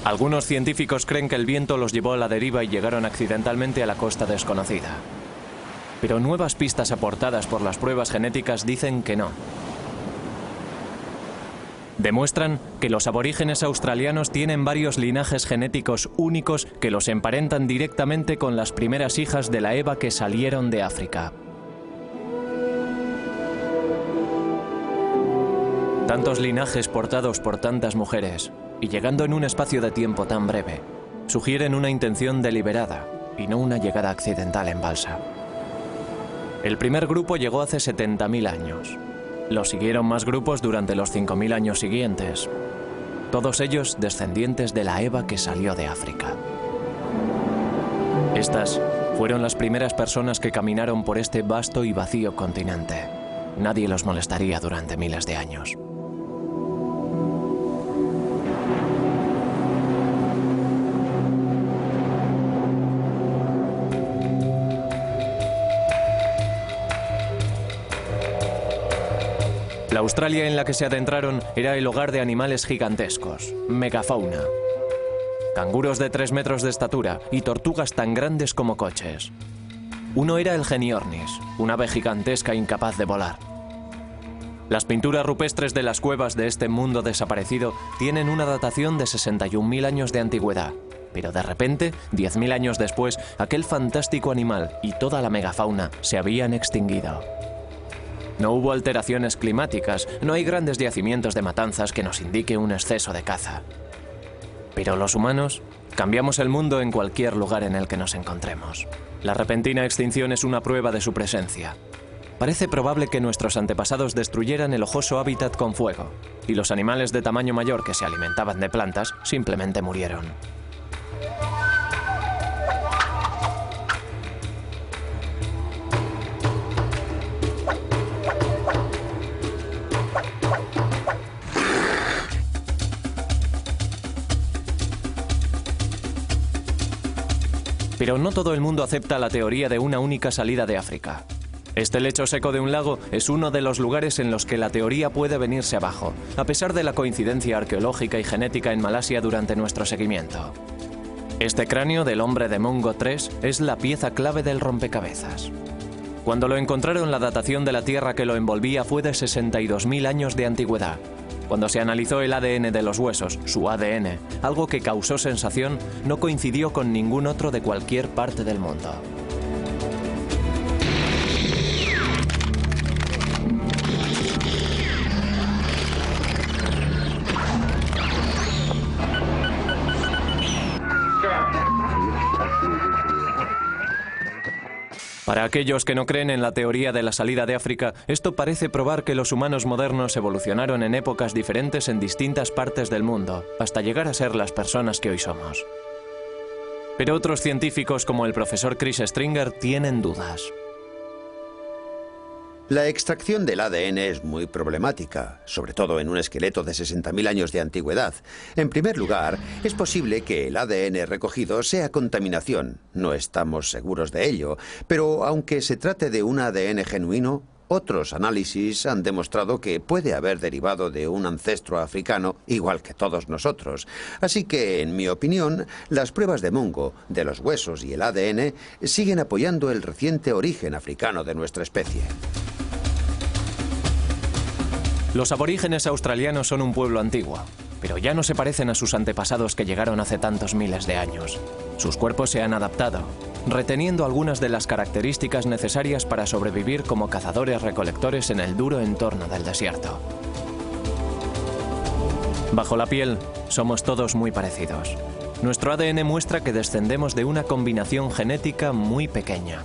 [SPEAKER 1] Algunos científicos creen que el viento los llevó a la deriva y llegaron accidentalmente a la costa desconocida. Pero nuevas pistas aportadas por las pruebas genéticas dicen que no. Demuestran que los aborígenes australianos tienen varios linajes genéticos únicos que los emparentan directamente con las primeras hijas de la Eva que salieron de África. Tantos linajes portados por tantas mujeres, y llegando en un espacio de tiempo tan breve, sugieren una intención deliberada y no una llegada accidental en balsa. El primer grupo llegó hace 70.000 años. Lo siguieron más grupos durante los 5.000 años siguientes, todos ellos descendientes de la Eva que salió de África. Estas fueron las primeras personas que caminaron por este vasto y vacío continente. Nadie los molestaría durante miles de años. La Australia en la que se adentraron era el hogar de animales gigantescos, megafauna. Canguros de 3 metros de estatura y tortugas tan grandes como coches. Uno era el Geniornis, un ave gigantesca incapaz de volar. Las pinturas rupestres de las cuevas de este mundo desaparecido tienen una datación de 61.000 años de antigüedad. Pero de repente, 10.000 años después, aquel fantástico animal y toda la megafauna se habían extinguido. No hubo alteraciones climáticas, no hay grandes yacimientos de matanzas que nos indique un exceso de caza. Pero los humanos cambiamos el mundo en cualquier lugar en el que nos encontremos. La repentina extinción es una prueba de su presencia. Parece probable que nuestros antepasados destruyeran el ojoso hábitat con fuego, y los animales de tamaño mayor que se alimentaban de plantas simplemente murieron. Pero no todo el mundo acepta la teoría de una única salida de África. Este lecho seco de un lago es uno de los lugares en los que la teoría puede venirse abajo, a pesar de la coincidencia arqueológica y genética en Malasia durante nuestro seguimiento. Este cráneo del hombre de Mongo 3 es la pieza clave del rompecabezas. Cuando lo encontraron, la datación de la tierra que lo envolvía fue de 62.000 años de antigüedad. Cuando se analizó el ADN de los huesos, su ADN, algo que causó sensación, no coincidió con ningún otro de cualquier parte del mundo. Para aquellos que no creen en la teoría de la salida de África, esto parece probar que los humanos modernos evolucionaron en épocas diferentes en distintas partes del mundo, hasta llegar a ser las personas que hoy somos. Pero otros científicos, como el profesor Chris Stringer, tienen dudas.
[SPEAKER 3] La extracción del ADN es muy problemática, sobre todo en un esqueleto de 60.000 años de antigüedad. En primer lugar, es posible que el ADN recogido sea contaminación. No estamos seguros de ello, pero aunque se trate de un ADN genuino, otros análisis han demostrado que puede haber derivado de un ancestro africano, igual que todos nosotros. Así que, en mi opinión, las pruebas de Mongo, de los huesos y el ADN siguen apoyando el reciente origen africano de nuestra especie.
[SPEAKER 1] Los aborígenes australianos son un pueblo antiguo, pero ya no se parecen a sus antepasados que llegaron hace tantos miles de años. Sus cuerpos se han adaptado, reteniendo algunas de las características necesarias para sobrevivir como cazadores-recolectores en el duro entorno del desierto. Bajo la piel, somos todos muy parecidos. Nuestro ADN muestra que descendemos de una combinación genética muy pequeña.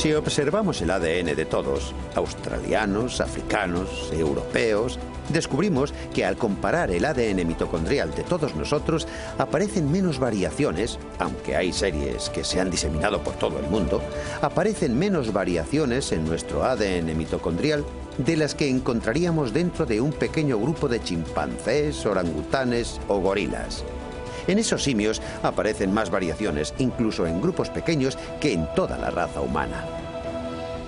[SPEAKER 3] Si observamos el ADN de todos, australianos, africanos, europeos, descubrimos que al comparar el ADN mitocondrial de todos nosotros, aparecen menos variaciones, aunque hay series que se han diseminado por todo el mundo, aparecen menos variaciones en nuestro ADN mitocondrial de las que encontraríamos dentro de un pequeño grupo de chimpancés, orangutanes o gorilas. En esos simios aparecen más variaciones, incluso en grupos pequeños, que en toda la raza humana.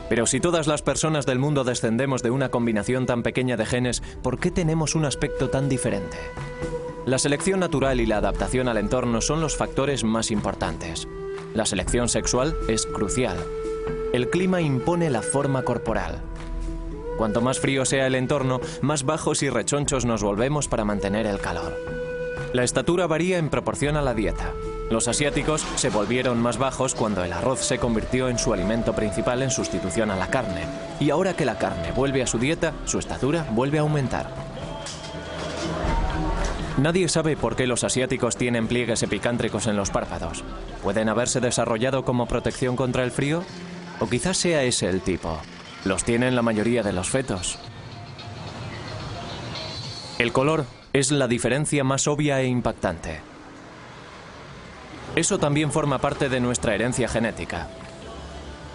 [SPEAKER 1] Pero si todas las personas del mundo descendemos de una combinación tan pequeña de genes, ¿por qué tenemos un aspecto tan diferente? La selección natural y la adaptación al entorno son los factores más importantes. La selección sexual es crucial. El clima impone la forma corporal. Cuanto más frío sea el entorno, más bajos y rechonchos nos volvemos para mantener el calor. La estatura varía en proporción a la dieta. Los asiáticos se volvieron más bajos cuando el arroz se convirtió en su alimento principal en sustitución a la carne. Y ahora que la carne vuelve a su dieta, su estatura vuelve a aumentar. Nadie sabe por qué los asiáticos tienen pliegues epicántricos en los párpados. ¿Pueden haberse desarrollado como protección contra el frío? O quizás sea ese el tipo. Los tienen la mayoría de los fetos. El color es la diferencia más obvia e impactante. Eso también forma parte de nuestra herencia genética.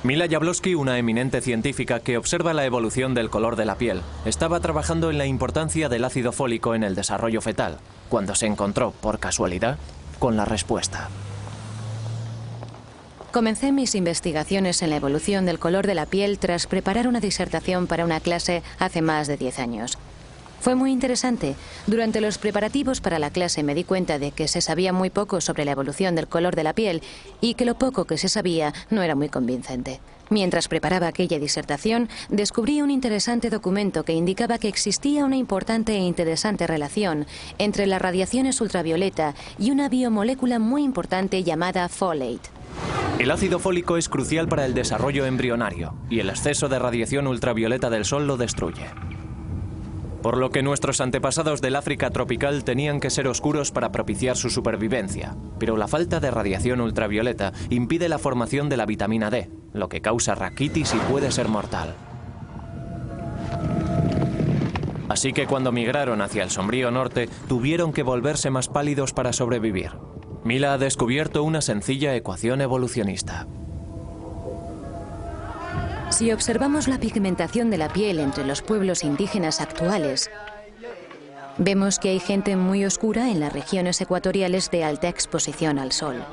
[SPEAKER 1] Mila Jablonski, una eminente científica que observa la evolución del color de la piel, estaba trabajando en la importancia del ácido fólico en el desarrollo fetal, cuando se encontró, por casualidad, con la respuesta.
[SPEAKER 7] Comencé mis investigaciones en la evolución del color de la piel tras preparar una disertación para una clase hace más de 10 años. Fue muy interesante. Durante los preparativos para la clase me di cuenta de que se sabía muy poco sobre la evolución del color de la piel y que lo poco que se sabía no era muy convincente. Mientras preparaba aquella disertación, descubrí un interesante documento que indicaba que existía una importante e interesante relación entre las radiaciones ultravioleta y una biomolécula muy importante llamada folate.
[SPEAKER 1] El ácido fólico es crucial para el desarrollo embrionario y el exceso de radiación ultravioleta del sol lo destruye. Por lo que nuestros antepasados del África tropical tenían que ser oscuros para propiciar su supervivencia. Pero la falta de radiación ultravioleta impide la formación de la vitamina D, lo que causa raquitis y puede ser mortal. Así que cuando migraron hacia el sombrío norte, tuvieron que volverse más pálidos para sobrevivir. Mila ha descubierto una sencilla ecuación evolucionista.
[SPEAKER 7] Si observamos la pigmentación de la piel entre los pueblos indígenas actuales, vemos que hay gente muy oscura en las regiones ecuatoriales de alta exposición al sol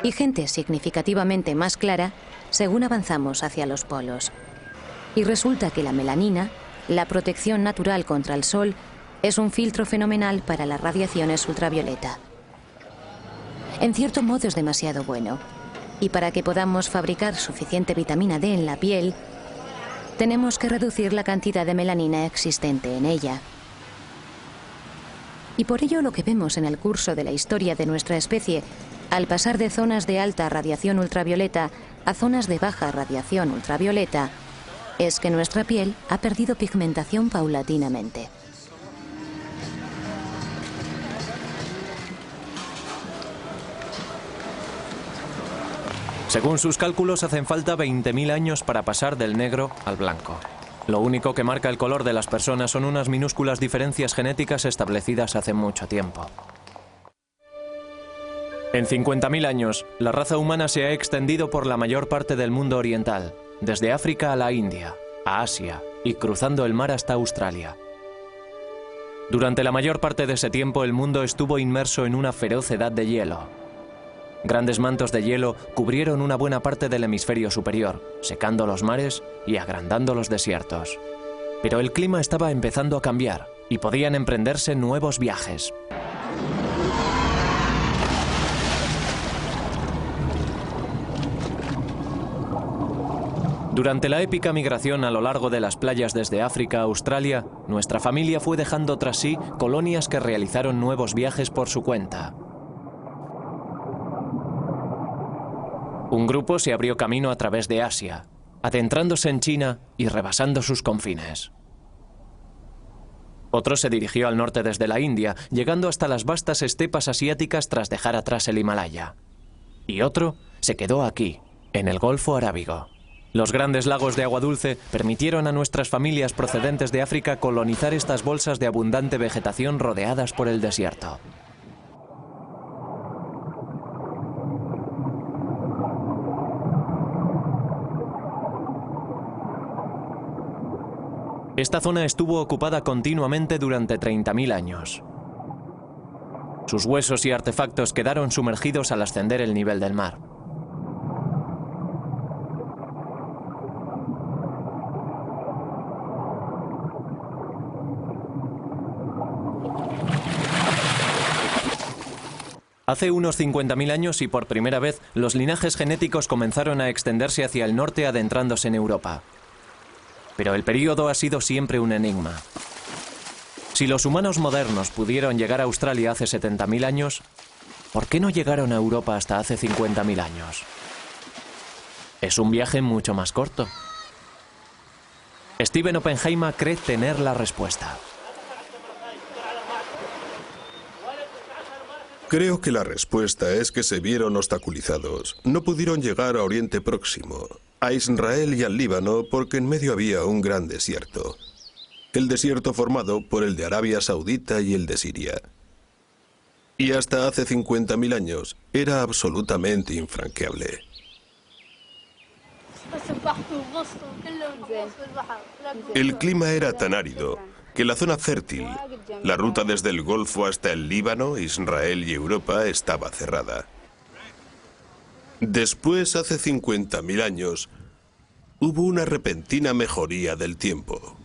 [SPEAKER 7] y gente significativamente más clara según avanzamos hacia los polos. Y resulta que la melanina, la protección natural contra el sol, es un filtro fenomenal para las radiaciones ultravioleta. En cierto modo es demasiado bueno. Y para que podamos fabricar suficiente vitamina D en la piel, tenemos que reducir la cantidad de melanina existente en ella. Y por ello lo que vemos en el curso de la historia de nuestra especie, al pasar de zonas de alta radiación ultravioleta a zonas de baja radiación ultravioleta, es que nuestra piel ha perdido pigmentación paulatinamente.
[SPEAKER 1] Según sus cálculos, hacen falta 20.000 años para pasar del negro al blanco. Lo único que marca el color de las personas son unas minúsculas diferencias genéticas establecidas hace mucho tiempo. En 50.000 años, la raza humana se ha extendido por la mayor parte del mundo oriental, desde África a la India, a Asia y cruzando el mar hasta Australia. Durante la mayor parte de ese tiempo, el mundo estuvo inmerso en una feroz edad de hielo. Grandes mantos de hielo cubrieron una buena parte del hemisferio superior, secando los mares y agrandando los desiertos. Pero el clima estaba empezando a cambiar y podían emprenderse nuevos viajes. Durante la épica migración a lo largo de las playas desde África a Australia, nuestra familia fue dejando tras sí colonias que realizaron nuevos viajes por su cuenta. Un grupo se abrió camino a través de Asia, adentrándose en China y rebasando sus confines. Otro se dirigió al norte desde la India, llegando hasta las vastas estepas asiáticas tras dejar atrás el Himalaya. Y otro se quedó aquí, en el Golfo Arábigo. Los grandes lagos de agua dulce permitieron a nuestras familias procedentes de África colonizar estas bolsas de abundante vegetación rodeadas por el desierto. Esta zona estuvo ocupada continuamente durante 30.000 años. Sus huesos y artefactos quedaron sumergidos al ascender el nivel del mar. Hace unos 50.000 años y por primera vez, los linajes genéticos comenzaron a extenderse hacia el norte adentrándose en Europa. Pero el período ha sido siempre un enigma. Si los humanos modernos pudieron llegar a Australia hace 70.000 años, ¿por qué no llegaron a Europa hasta hace 50.000 años? Es un viaje mucho más corto. Stephen Oppenheimer cree tener la respuesta.
[SPEAKER 5] Creo que la respuesta es que se vieron obstaculizados. No pudieron llegar a Oriente Próximo, a Israel y al Líbano porque en medio había un gran desierto. El desierto formado por el de Arabia Saudita y el de Siria. Y hasta hace 50.000 años era absolutamente infranqueable. El clima era tan árido que la zona fértil, la ruta desde el Golfo hasta el Líbano, Israel y Europa, estaba cerrada. Después, hace 50.000 años, hubo una repentina mejoría del tiempo.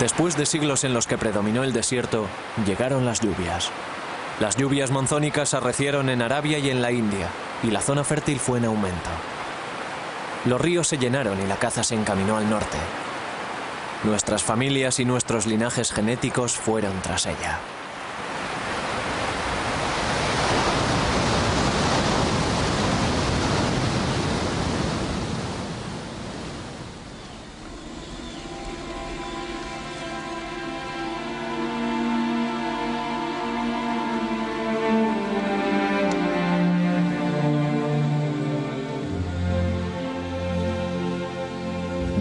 [SPEAKER 1] Después de siglos en los que predominó el desierto, llegaron las lluvias. Las lluvias monzónicas arrecieron en Arabia y en la India, y la zona fértil fue en aumento. Los ríos se llenaron y la caza se encaminó al norte. Nuestras familias y nuestros linajes genéticos fueron tras ella.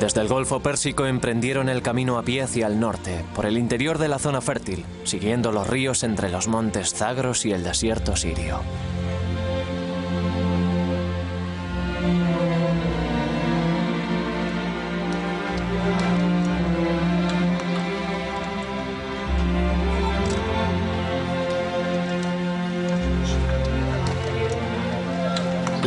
[SPEAKER 1] Desde el Golfo Pérsico emprendieron el camino a pie hacia el norte, por el interior de la zona fértil, siguiendo los ríos entre los montes Zagros y el desierto sirio.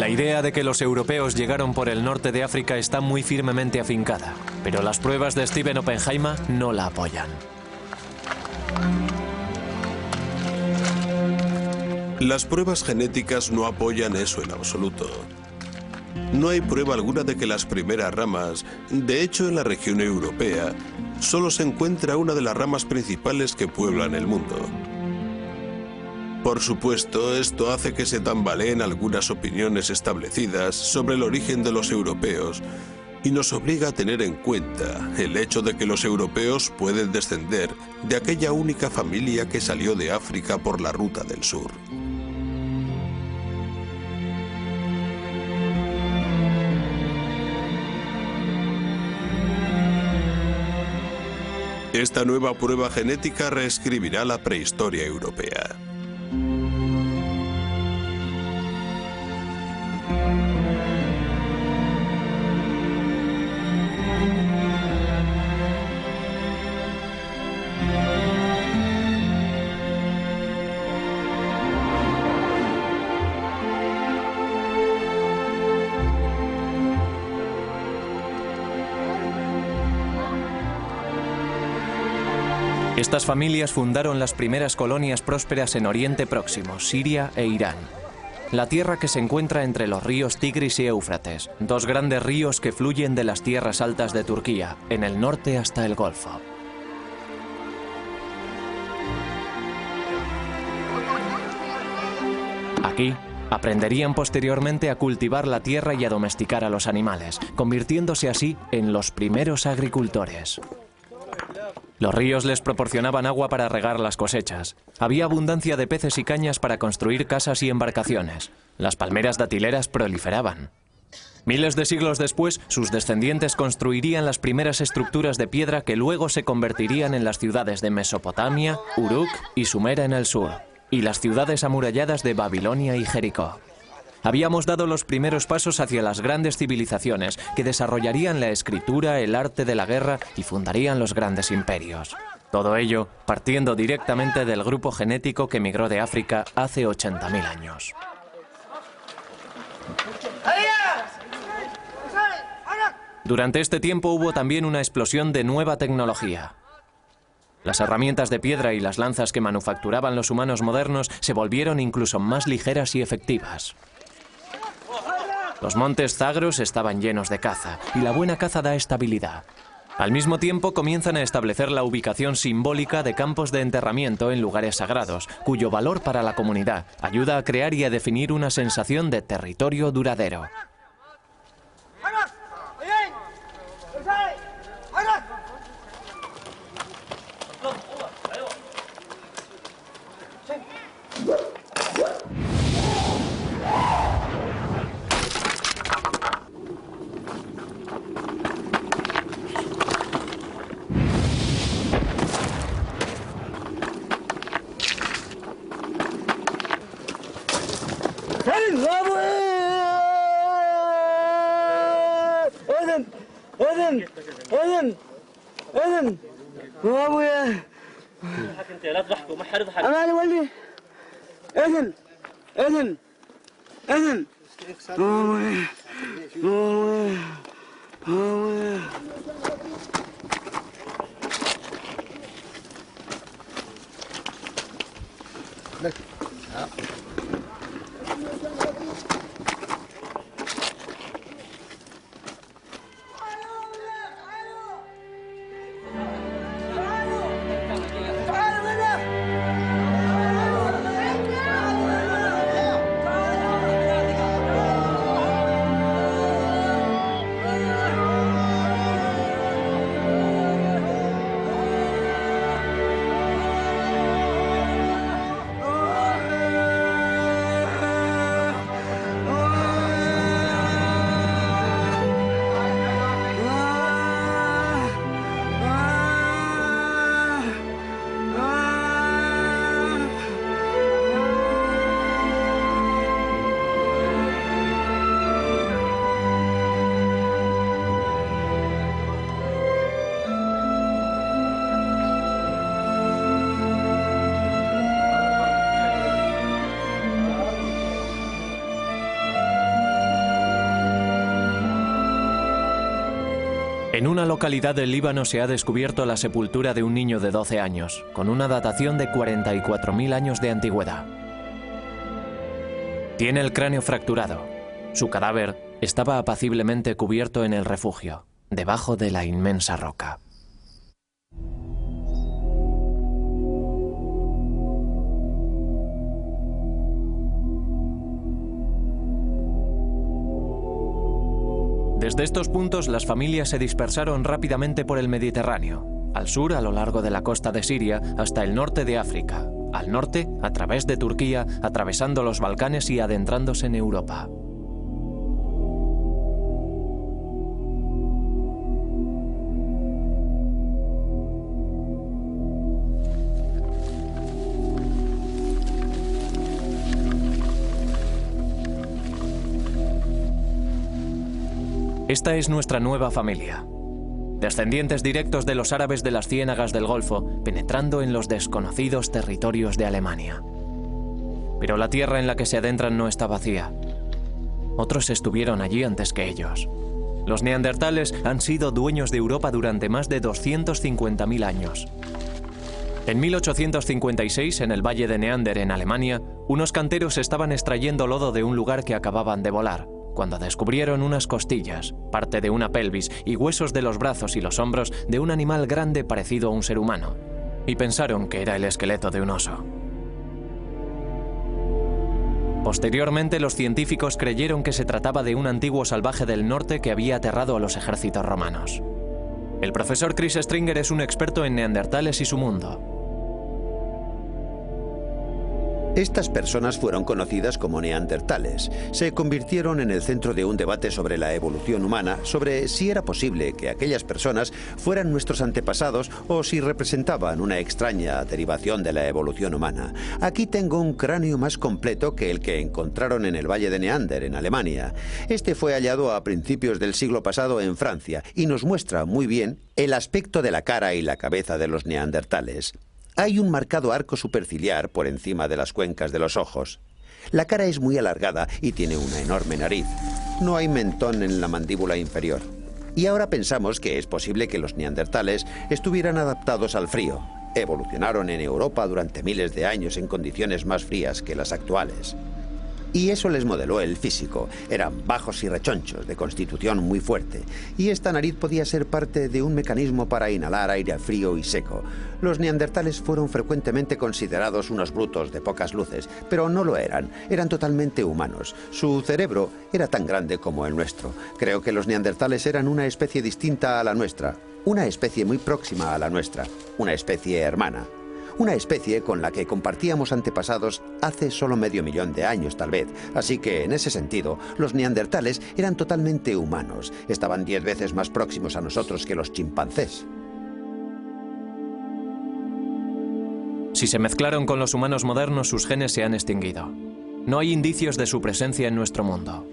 [SPEAKER 1] La idea de que los europeos llegaron por el norte de África está muy firmemente afincada, pero las pruebas de Stephen Oppenheimer no la apoyan.
[SPEAKER 5] Las pruebas genéticas no apoyan eso en absoluto. No hay prueba alguna de que las primeras ramas, de hecho en la región europea, solo se encuentra una de las ramas principales que pueblan el mundo. Por supuesto, esto hace que se tambaleen algunas opiniones establecidas sobre el origen de los europeos y nos obliga a tener en cuenta el hecho de que los europeos pueden descender de aquella única familia que salió de África por la ruta del sur. Esta nueva prueba genética reescribirá la prehistoria europea.
[SPEAKER 1] Estas familias fundaron las primeras colonias prósperas en Oriente Próximo, Siria e Irán. La tierra que se encuentra entre los ríos Tigris y Éufrates, dos grandes ríos que fluyen de las tierras altas de Turquía, en el norte hasta el Golfo. Aquí, aprenderían posteriormente a cultivar la tierra y a domesticar a los animales, convirtiéndose así en los primeros agricultores. Los ríos les proporcionaban agua para regar las cosechas. Había abundancia de peces y cañas para construir casas y embarcaciones. Las palmeras datileras proliferaban. Miles de siglos después, sus descendientes construirían las primeras estructuras de piedra que luego se convertirían en las ciudades de Mesopotamia, Uruk y Sumera en el sur, y las ciudades amuralladas de Babilonia y Jericó. Habíamos dado los primeros pasos hacia las grandes civilizaciones que desarrollarían la escritura, el arte de la guerra y fundarían los grandes imperios. Todo ello partiendo directamente del grupo genético que migró de África hace 80.000 años. Durante este tiempo hubo también una explosión de nueva tecnología. Las herramientas de piedra y las lanzas que manufacturaban los humanos modernos se volvieron incluso más ligeras y efectivas. Los montes Zagros estaban llenos de caza, y la buena caza da estabilidad. Al mismo tiempo comienzan a establecer la ubicación simbólica de campos de enterramiento en lugares sagrados, cuyo valor para la comunidad ayuda a crear y a definir una sensación de territorio duradero. En una localidad del Líbano se ha descubierto la sepultura de un niño de 12 años, con una datación de 44.000 años de antigüedad. Tiene el cráneo fracturado. Su cadáver estaba apaciblemente cubierto en el refugio, debajo de la inmensa roca. Desde estos puntos las familias se dispersaron rápidamente por el Mediterráneo, al sur a lo largo de la costa de Siria hasta el norte de África, al norte a través de Turquía, atravesando los Balcanes y adentrándose en Europa. Esta es nuestra nueva familia. Descendientes directos de los árabes de las ciénagas del Golfo, penetrando en los desconocidos territorios de Alemania. Pero la tierra en la que se adentran no está vacía. Otros estuvieron allí antes que ellos. Los neandertales han sido dueños de Europa durante más de 250.000 años. En 1856, en el Valle de Neander, en Alemania, unos canteros estaban extrayendo lodo de un lugar que acababan de volar, cuando descubrieron unas costillas, parte de una pelvis y huesos de los brazos y los hombros de un animal grande parecido a un ser humano, y pensaron que era el esqueleto de un oso. Posteriormente, los científicos creyeron que se trataba de un antiguo salvaje del norte que había aterrado a los ejércitos romanos. El profesor Chris Stringer es un experto en neandertales y su mundo.
[SPEAKER 3] Estas personas fueron conocidas como neandertales. Se convirtieron en el centro de un debate sobre la evolución humana, sobre si era posible que aquellas personas fueran nuestros antepasados o si representaban una extraña derivación de la evolución humana. Aquí tengo un cráneo más completo que el que encontraron en el Valle de Neander, en Alemania. Este fue hallado a principios del siglo pasado en Francia y nos muestra muy bien el aspecto de la cara y la cabeza de los neandertales. Hay un marcado arco superciliar por encima de las cuencas de los ojos. La cara es muy alargada y tiene una enorme nariz. No hay mentón en la mandíbula inferior. Y ahora pensamos que es posible que los neandertales estuvieran adaptados al frío. Evolucionaron en Europa durante miles de años en condiciones más frías que las actuales. Y eso les modeló el físico. Eran bajos y rechonchos, de constitución muy fuerte. Y esta nariz podía ser parte de un mecanismo para inhalar aire frío y seco. Los neandertales fueron frecuentemente considerados unos brutos de pocas luces, pero no lo eran. Eran totalmente humanos. Su cerebro era tan grande como el nuestro. Creo que los neandertales eran una especie distinta a la nuestra. Una especie muy próxima a la nuestra. Una especie hermana. Una especie con la que compartíamos antepasados hace solo medio millón de años, tal vez. Así que, en ese sentido, los neandertales eran totalmente humanos. Estaban 10 veces más próximos a nosotros que los chimpancés.
[SPEAKER 1] Si se mezclaron con los humanos modernos, sus genes se han extinguido. No hay indicios de su presencia en nuestro mundo.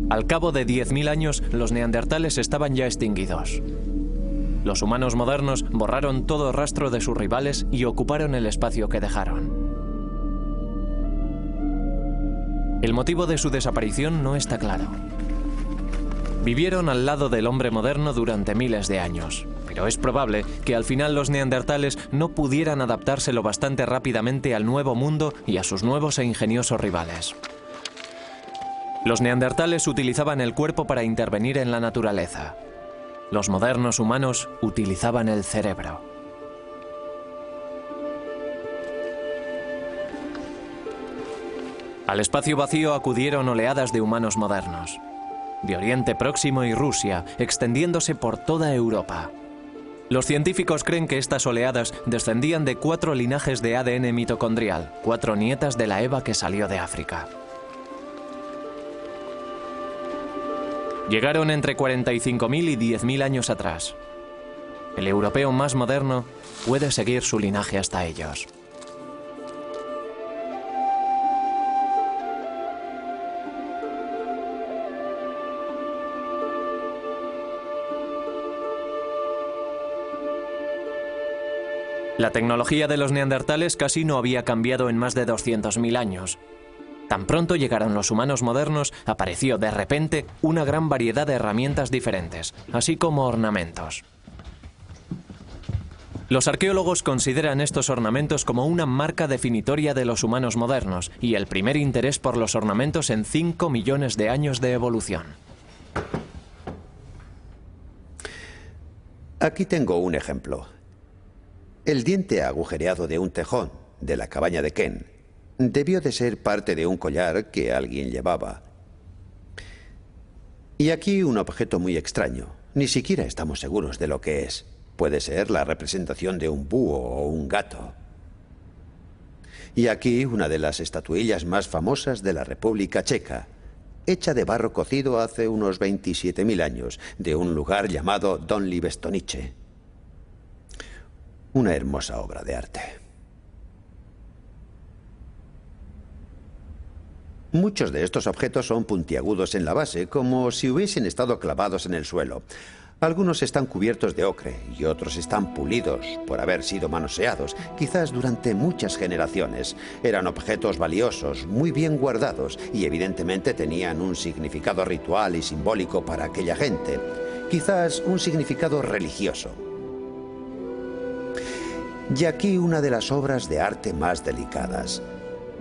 [SPEAKER 1] Al cabo de 10.000 años, los neandertales estaban ya extinguidos. Los humanos modernos borraron todo rastro de sus rivales y ocuparon el espacio que dejaron. El motivo de su desaparición no está claro. Vivieron al lado del hombre moderno durante miles de años, pero es probable que al final los neandertales no pudieran adaptarse lo bastante rápidamente al nuevo mundo y a sus nuevos e ingeniosos rivales. Los neandertales utilizaban el cuerpo para intervenir en la naturaleza. Los modernos humanos utilizaban el cerebro. Al espacio vacío acudieron oleadas de humanos modernos, de Oriente Próximo y Rusia, extendiéndose por toda Europa. Los científicos creen que estas oleadas descendían de 4 linajes de ADN mitocondrial, 4 nietas de la Eva que salió de África. Llegaron entre 45.000 y 10.000 años atrás. El europeo más moderno puede seguir su linaje hasta ellos. La tecnología de los neandertales casi no había cambiado en más de 200.000 años. Tan pronto llegaron los humanos modernos, apareció de repente una gran variedad de herramientas diferentes, así como ornamentos. Los arqueólogos consideran estos ornamentos como una marca definitoria de los humanos modernos y el primer interés por los ornamentos en 5 millones de años de evolución.
[SPEAKER 3] Aquí tengo un ejemplo. El diente agujereado de un tejón de la cabaña de Ken debió de ser parte de un collar que alguien llevaba. Y aquí un objeto muy extraño. Ni siquiera estamos seguros de lo que es. Puede ser la representación de un búho o un gato. Y aquí una de las estatuillas más famosas de la República Checa, hecha de barro cocido hace unos 27.000 años, de un lugar llamado Donli Bestonice. Una hermosa obra de arte. Muchos de estos objetos son puntiagudos en la base, como si hubiesen estado clavados en el suelo. Algunos están cubiertos de ocre y otros están pulidos por haber sido manoseados, quizás durante muchas generaciones. Eran objetos valiosos, muy bien guardados y evidentemente tenían un significado ritual y simbólico para aquella gente. Quizás un significado religioso. Y aquí una de las obras de arte más delicadas.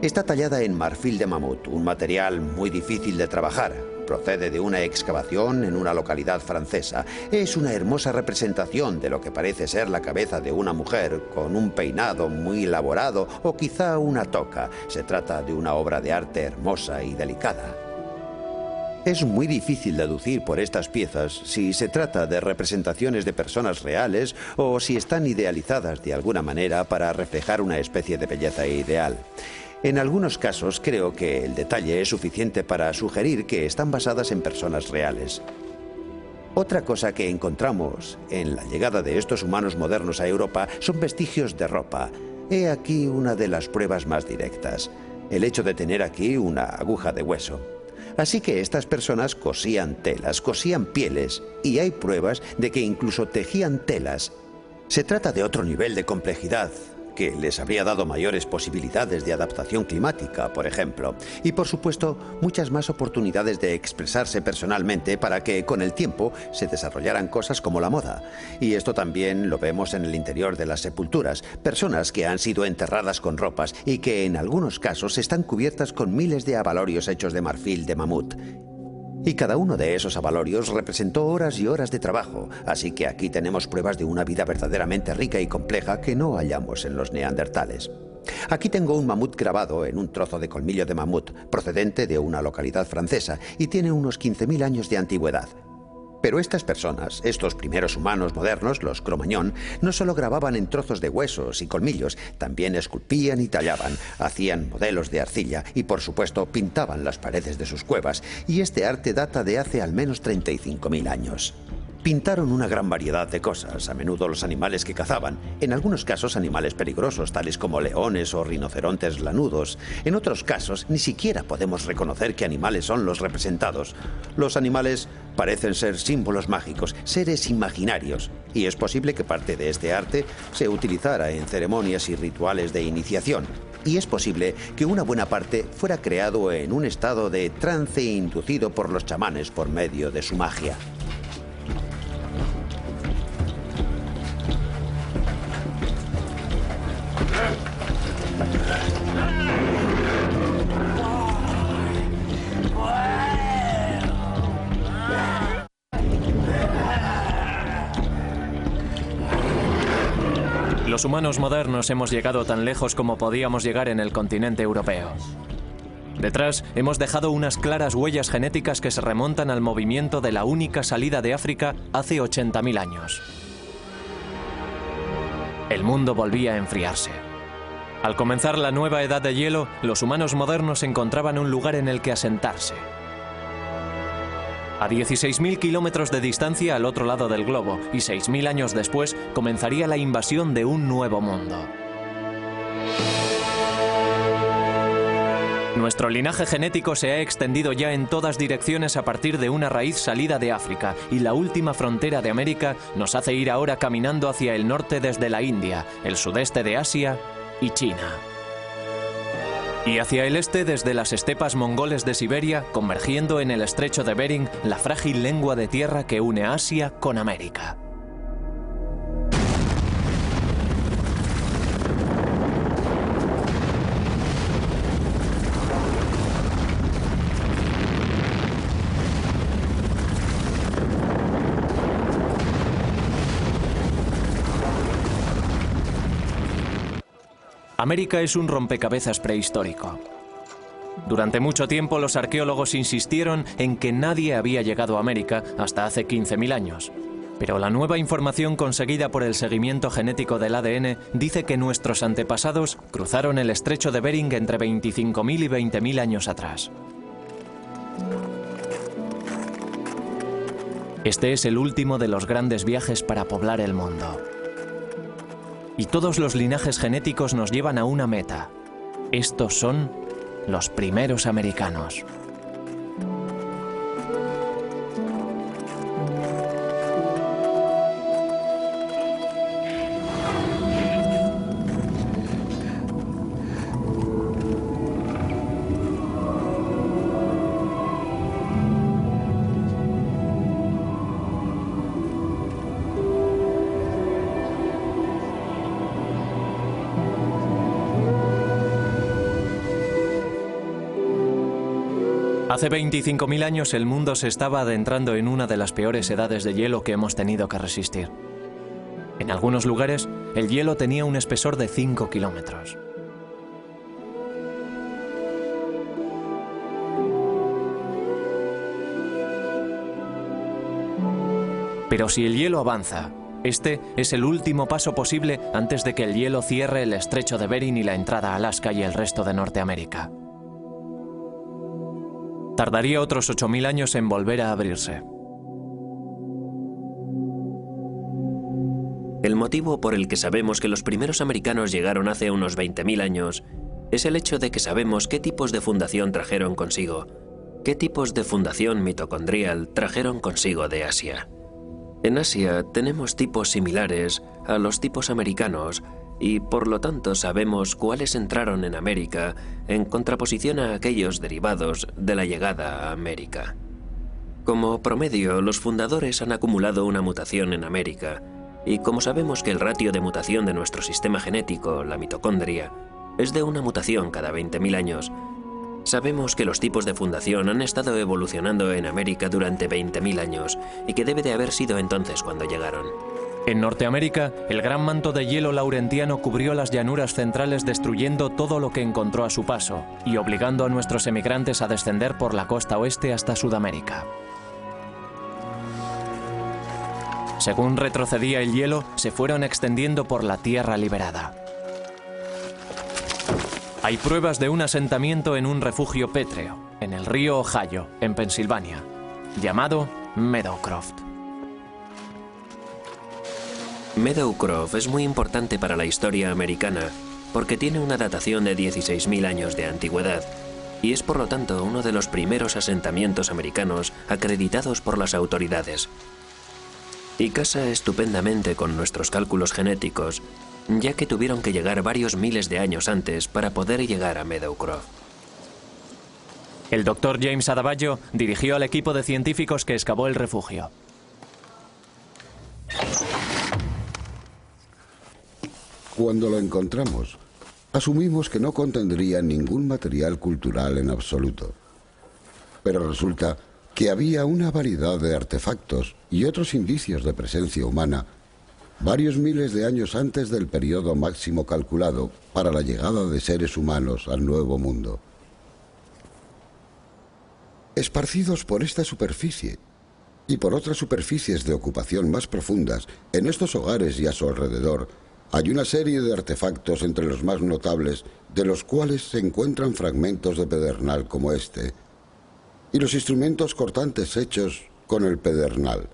[SPEAKER 3] Está tallada en marfil de mamut, un material muy difícil de trabajar. Procede de una excavación en una localidad francesa. Es una hermosa representación de lo que parece ser la cabeza de una mujer, con un peinado muy elaborado o quizá una toca. Se trata de una obra de arte hermosa y delicada. Es muy difícil deducir por estas piezas si se trata de representaciones de personas reales o si están idealizadas de alguna manera para reflejar una especie de belleza ideal. En algunos casos creo que el detalle es suficiente para sugerir que están basadas en personas reales. Otra cosa que encontramos en la llegada de estos humanos modernos a Europa son vestigios de ropa. He aquí una de las pruebas más directas: el hecho de tener aquí una aguja de hueso. Así que estas personas cosían telas, cosían pieles, y hay pruebas de que incluso tejían telas. Se trata de otro nivel de complejidad, que les habría dado mayores posibilidades de adaptación climática, por ejemplo, y por supuesto muchas más oportunidades de expresarse personalmente para que con el tiempo se desarrollaran cosas como la moda. Y esto también lo vemos en el interior de las sepulturas, personas que han sido enterradas con ropas y que en algunos casos están cubiertas con miles de abalorios hechos de marfil de mamut. Y cada uno de esos abalorios representó horas y horas de trabajo, así que aquí tenemos pruebas de una vida verdaderamente rica y compleja que no hallamos en los neandertales. Aquí tengo un mamut grabado en un trozo de colmillo de mamut, procedente de una localidad francesa, y tiene unos 15.000 años de antigüedad. Pero estas personas, estos primeros humanos modernos, los Cro-Magnon, no solo grababan en trozos de huesos y colmillos, también esculpían y tallaban, hacían modelos de arcilla y, por supuesto, pintaban las paredes de sus cuevas, y este arte data de hace al menos 35.000 años. Pintaron una gran variedad de cosas, a menudo los animales que cazaban, en algunos casos animales peligrosos, tales como leones o rinocerontes lanudos. En otros casos, ni siquiera podemos reconocer qué animales son los representados. Los animales parecen ser símbolos mágicos, seres imaginarios, y es posible que parte de este arte se utilizara en ceremonias y rituales de iniciación. Y es posible que una buena parte fuera creado en un estado de trance inducido por los chamanes por medio de su magia.
[SPEAKER 1] Los humanos modernos hemos llegado tan lejos como podíamos llegar en el continente europeo. Detrás hemos dejado unas claras huellas genéticas que se remontan al movimiento de la única salida de África hace 80.000 años. El mundo volvía a enfriarse. Al comenzar la nueva edad de hielo, los humanos modernos encontraban un lugar en el que asentarse. A 16.000 kilómetros de distancia al otro lado del globo, y 6.000 años después comenzaría la invasión de un nuevo mundo. Nuestro linaje genético se ha extendido ya en todas direcciones a partir de una raíz salida de África, y la última frontera de América nos hace ir ahora caminando hacia el norte desde la India, el sudeste de Asia y China. Y hacia el este desde las estepas mongoles de Siberia, convergiendo en el estrecho de Bering, la frágil lengua de tierra que une Asia con América. América es un rompecabezas prehistórico. Durante mucho tiempo los arqueólogos insistieron en que nadie había llegado a América hasta hace 15.000 años. Pero la nueva información conseguida por el seguimiento genético del ADN dice que nuestros antepasados cruzaron el estrecho de Bering entre 25.000 y 20.000 años atrás. Este es el último de los grandes viajes para poblar el mundo. Y todos los linajes genéticos nos llevan a una meta. Estos son los primeros americanos. Hace 25.000 años el mundo se estaba adentrando en una de las peores edades de hielo que hemos tenido que resistir. En algunos lugares, el hielo tenía un espesor de 5 kilómetros. Pero si el hielo avanza, este es el último paso posible antes de que el hielo cierre el estrecho de Bering y la entrada a Alaska y el resto de Norteamérica. Tardaría otros 8.000 años en volver a abrirse.
[SPEAKER 8] El motivo por el que sabemos que los primeros americanos llegaron hace unos 20.000 años es el hecho de que sabemos qué tipos de fundación trajeron consigo, qué tipos de fundación mitocondrial trajeron consigo de Asia. En Asia tenemos tipos similares a los tipos americanos y por lo tanto sabemos cuáles entraron en América en contraposición a aquellos derivados de la llegada a América. Como promedio, los fundadores han acumulado una mutación en América, y como sabemos que el ratio de mutación de nuestro sistema genético, la mitocondria, es de una mutación cada 20.000 años, sabemos que los tipos de fundación han estado evolucionando en América durante 20.000 años y que debe de haber sido entonces cuando llegaron.
[SPEAKER 1] En Norteamérica, el gran manto de hielo laurentiano cubrió las llanuras centrales destruyendo todo lo que encontró a su paso y obligando a nuestros emigrantes a descender por la costa oeste hasta Sudamérica. Según retrocedía el hielo, se fueron extendiendo por la tierra liberada. Hay pruebas de un asentamiento en un refugio pétreo, en el río Ohio, en Pensilvania, llamado Meadowcroft.
[SPEAKER 8] Meadowcroft es muy importante para la historia americana porque tiene una datación de 16.000 años de antigüedad y es por lo tanto uno de los primeros asentamientos americanos acreditados por las autoridades. Y casa estupendamente con nuestros cálculos genéticos, ya que tuvieron que llegar varios miles de años antes para poder llegar a Meadowcroft.
[SPEAKER 1] El Dr. James Adebayo dirigió al equipo de científicos que excavó el refugio.
[SPEAKER 9] Cuando lo encontramos, asumimos que no contendría ningún material cultural en absoluto. Pero resulta que había una variedad de artefactos y otros indicios de presencia humana varios miles de años antes del periodo máximo calculado para la llegada de seres humanos al Nuevo Mundo. Esparcidos por esta superficie y por otras superficies de ocupación más profundas, en estos hogares y a su alrededor, hay una serie de artefactos entre los más notables, de los cuales se encuentran fragmentos de pedernal como este, y los instrumentos cortantes hechos con el pedernal.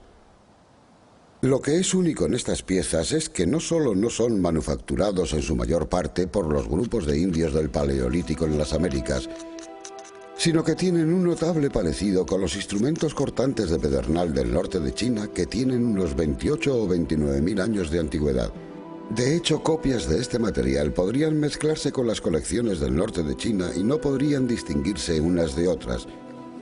[SPEAKER 9] Lo que es único en estas piezas es que no solo no son manufacturados en su mayor parte por los grupos de indios del Paleolítico en las Américas, sino que tienen un notable parecido con los instrumentos cortantes de pedernal del norte de China, que tienen unos 28 o 29.000 años de antigüedad. De hecho, copias de este material podrían mezclarse con las colecciones del norte de China y no podrían distinguirse unas de otras,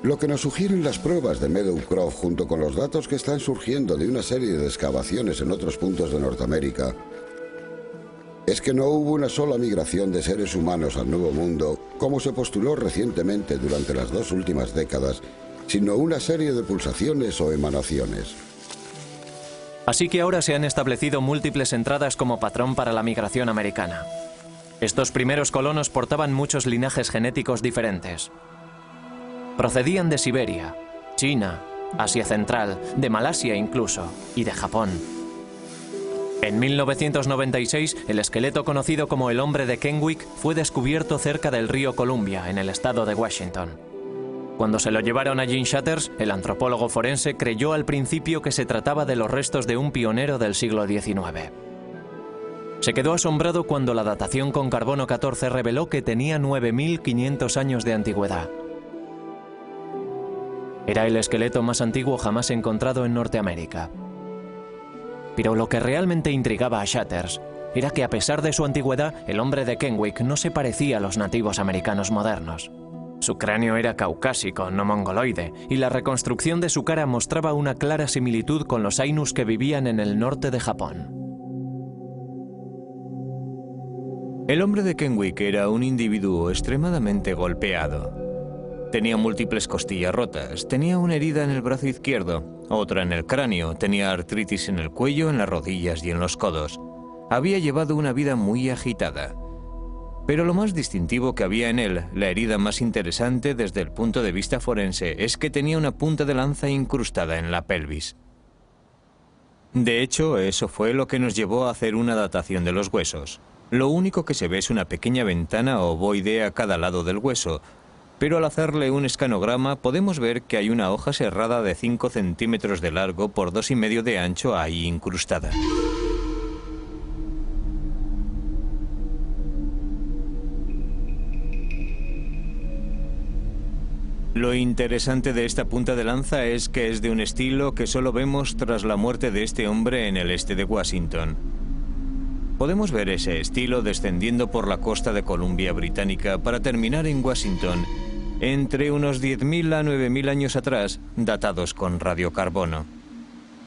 [SPEAKER 9] lo que nos sugieren las pruebas de Meadowcroft junto con los datos que están surgiendo de una serie de excavaciones en otros puntos de Norteamérica, es que no hubo una sola migración de seres humanos al Nuevo Mundo, como se postuló recientemente durante las 2 últimas décadas, sino una serie de pulsaciones o emanaciones.
[SPEAKER 1] Así que ahora se han establecido múltiples entradas como patrón para la migración americana. Estos primeros colonos portaban muchos linajes genéticos diferentes. Procedían de Siberia, China, Asia Central, de Malasia incluso, y de Japón. En 1996, el esqueleto conocido como el hombre de Kennewick fue descubierto cerca del río Columbia, en el estado de Washington. Cuando se lo llevaron a Gene Shatters, el antropólogo forense creyó al principio que se trataba de los restos de un pionero del siglo XIX. Se quedó asombrado cuando la datación con carbono 14 reveló que tenía 9.500 años de antigüedad. Era el esqueleto más antiguo jamás encontrado en Norteamérica. Pero lo que realmente intrigaba a Shatters era que a pesar de su antigüedad, el hombre de Kennewick no se parecía a los nativos americanos modernos. Su cráneo era caucásico, no mongoloide, y la reconstrucción de su cara mostraba una clara similitud con los Ainus que vivían en el norte de Japón.
[SPEAKER 10] El hombre de Kennewick era un individuo extremadamente golpeado. Tenía múltiples costillas rotas, tenía una herida en el brazo izquierdo, otra en el cráneo, tenía artritis en el cuello, en las rodillas y en los codos. Había llevado una vida muy agitada. Pero lo más distintivo que había en él, la herida más interesante desde el punto de vista forense, es que tenía una punta de lanza incrustada en la pelvis. De hecho, eso fue lo que nos llevó a hacer una datación de los huesos. Lo único que se ve es una pequeña ventana ovoide a cada lado del hueso, pero al hacerle un escanograma podemos ver que hay una hoja serrada de 5 centímetros de largo por 2,5 de ancho ahí incrustada. Lo interesante de esta punta de lanza es que es de un estilo que solo vemos tras la muerte de este hombre en el este de Washington. Podemos ver ese estilo descendiendo por la costa de Columbia Británica para terminar en Washington, entre unos 10.000 a 9.000 años atrás, datados con radiocarbono.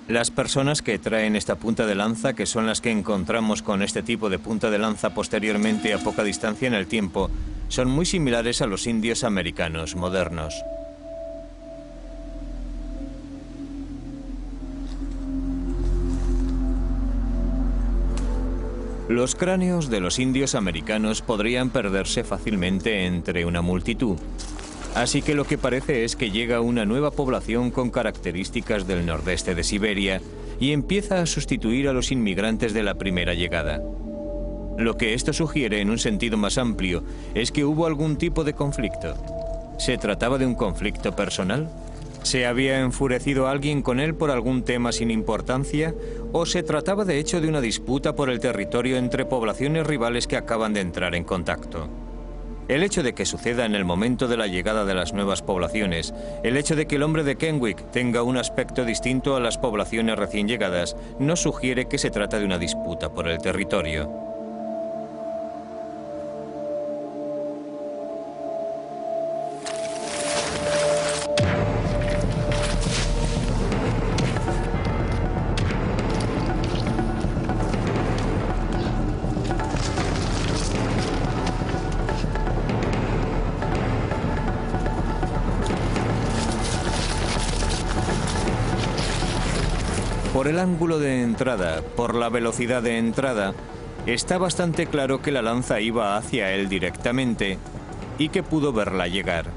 [SPEAKER 10] Las personas que traen esta punta de lanza, que son las que encontramos con este tipo de punta de lanza posteriormente a poca distancia en el tiempo, son muy similares a los indios americanos modernos. Los cráneos de los indios americanos podrían perderse fácilmente entre una multitud. Así que lo que parece es que llega una nueva población con características del nordeste de Siberia y empieza a sustituir a los inmigrantes de la primera llegada. Lo que esto sugiere en un sentido más amplio es que hubo algún tipo de conflicto. ¿Se trataba de un conflicto personal? ¿Se había enfurecido alguien con él por algún tema sin importancia? ¿O se trataba de hecho de una disputa por el territorio entre poblaciones rivales que acaban de entrar en contacto? El hecho de que suceda en el momento de la llegada de las nuevas poblaciones, el hecho de que el hombre de Kenwick tenga un aspecto distinto a las poblaciones recién llegadas, nos sugiere que se trata de una disputa por el territorio. Por el ángulo de entrada, por la velocidad de entrada, está bastante claro que la lanza iba hacia él directamente y que pudo verla llegar.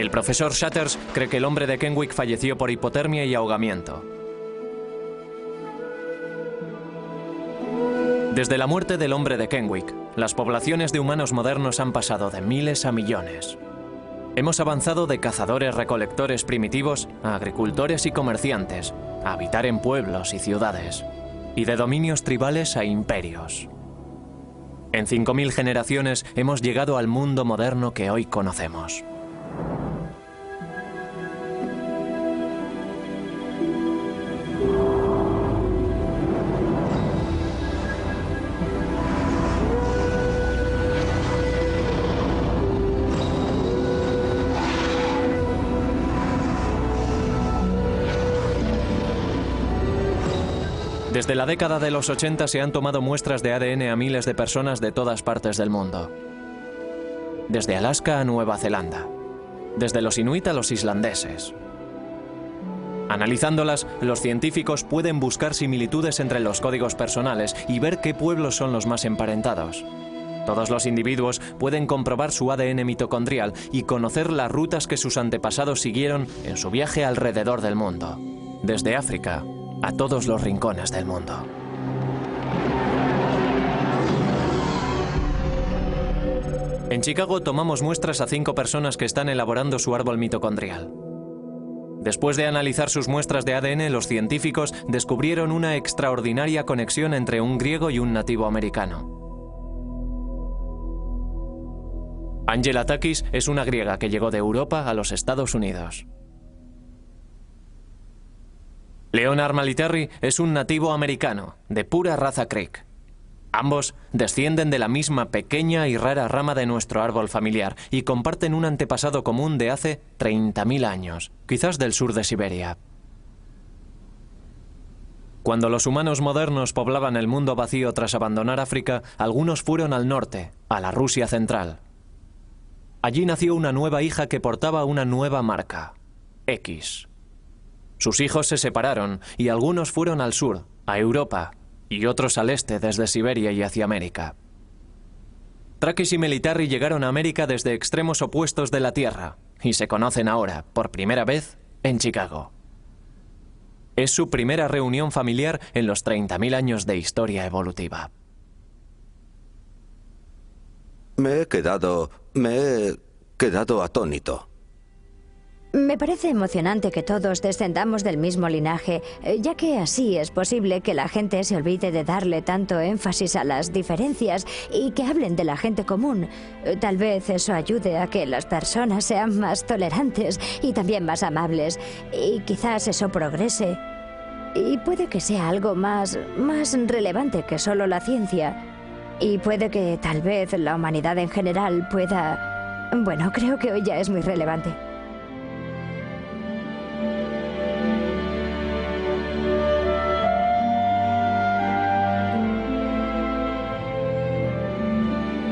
[SPEAKER 1] El profesor Shatters cree que el hombre de Kenwick falleció por hipotermia y ahogamiento. Desde la muerte del hombre de Kenwick, las poblaciones de humanos modernos han pasado de miles a millones. Hemos avanzado de cazadores-recolectores primitivos a agricultores y comerciantes, a habitar en pueblos y ciudades, y de dominios tribales a imperios. En 5000 generaciones hemos llegado al mundo moderno que hoy conocemos. Desde la década de los 80 se han tomado muestras de ADN a miles de personas de todas partes del mundo. Desde Alaska a Nueva Zelanda. Desde los inuit a los islandeses. Analizándolas, los científicos pueden buscar similitudes entre los códigos personales y ver qué pueblos son los más emparentados. Todos los individuos pueden comprobar su ADN mitocondrial y conocer las rutas que sus antepasados siguieron en su viaje alrededor del mundo. Desde África a todos los rincones del mundo. En Chicago tomamos muestras a 5 personas que están elaborando su árbol mitocondrial. Después de analizar sus muestras de ADN, los científicos descubrieron una extraordinaria conexión entre un griego y un nativo americano. Angela Takis es una griega que llegó de Europa a los Estados Unidos. Leonard Maliterri es un nativo americano, de pura raza Creek. Ambos descienden de la misma pequeña y rara rama de nuestro árbol familiar y comparten un antepasado común de hace 30.000 años, quizás del sur de Siberia. Cuando los humanos modernos poblaban el mundo vacío tras abandonar África, algunos fueron al norte, a la Rusia central. Allí nació una nueva hija que portaba una nueva marca, X. Sus hijos se separaron y algunos fueron al sur, a Europa, y otros al este desde Siberia y hacia América. Takis y Maliterri llegaron a América desde extremos opuestos de la Tierra y se conocen ahora, por primera vez, en Chicago. Es su primera reunión familiar en los 30.000 años de historia evolutiva.
[SPEAKER 11] Me he quedado atónito.
[SPEAKER 2] Me parece emocionante que todos descendamos del mismo linaje, ya que así es posible que la gente se olvide de darle tanto énfasis a las diferencias y que hablen de la gente común. Tal vez eso ayude a que las personas sean más tolerantes y también más amables, y quizás eso progrese. Y puede que sea algo más relevante que solo la ciencia. Y puede que tal vez la humanidad en general pueda... Bueno, creo que hoy ya es muy relevante.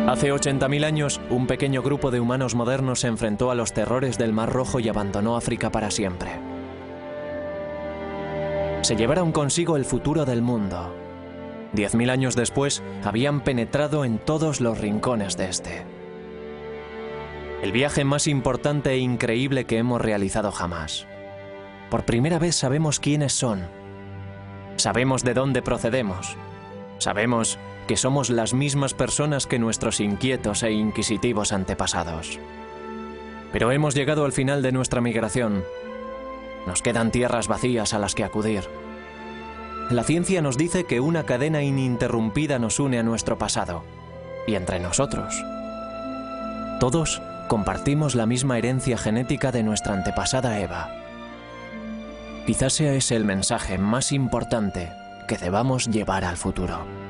[SPEAKER 1] Hace 80.000 años, un pequeño grupo de humanos modernos se enfrentó a los terrores del Mar Rojo y abandonó África para siempre. Se llevaron consigo el futuro del mundo. 10.000 años después, habían penetrado en todos los rincones de este. El viaje más importante e increíble que hemos realizado jamás. Por primera vez sabemos quiénes son. Sabemos de dónde procedemos. Sabemos que somos las mismas personas que nuestros inquietos e inquisitivos antepasados. Pero hemos llegado al final de nuestra migración. Nos quedan tierras vacías a las que acudir. La ciencia nos dice que una cadena ininterrumpida nos une a nuestro pasado, y entre nosotros. Todos compartimos la misma herencia genética de nuestra antepasada Eva. Quizás sea ese el mensaje más importante que debamos llevar al futuro.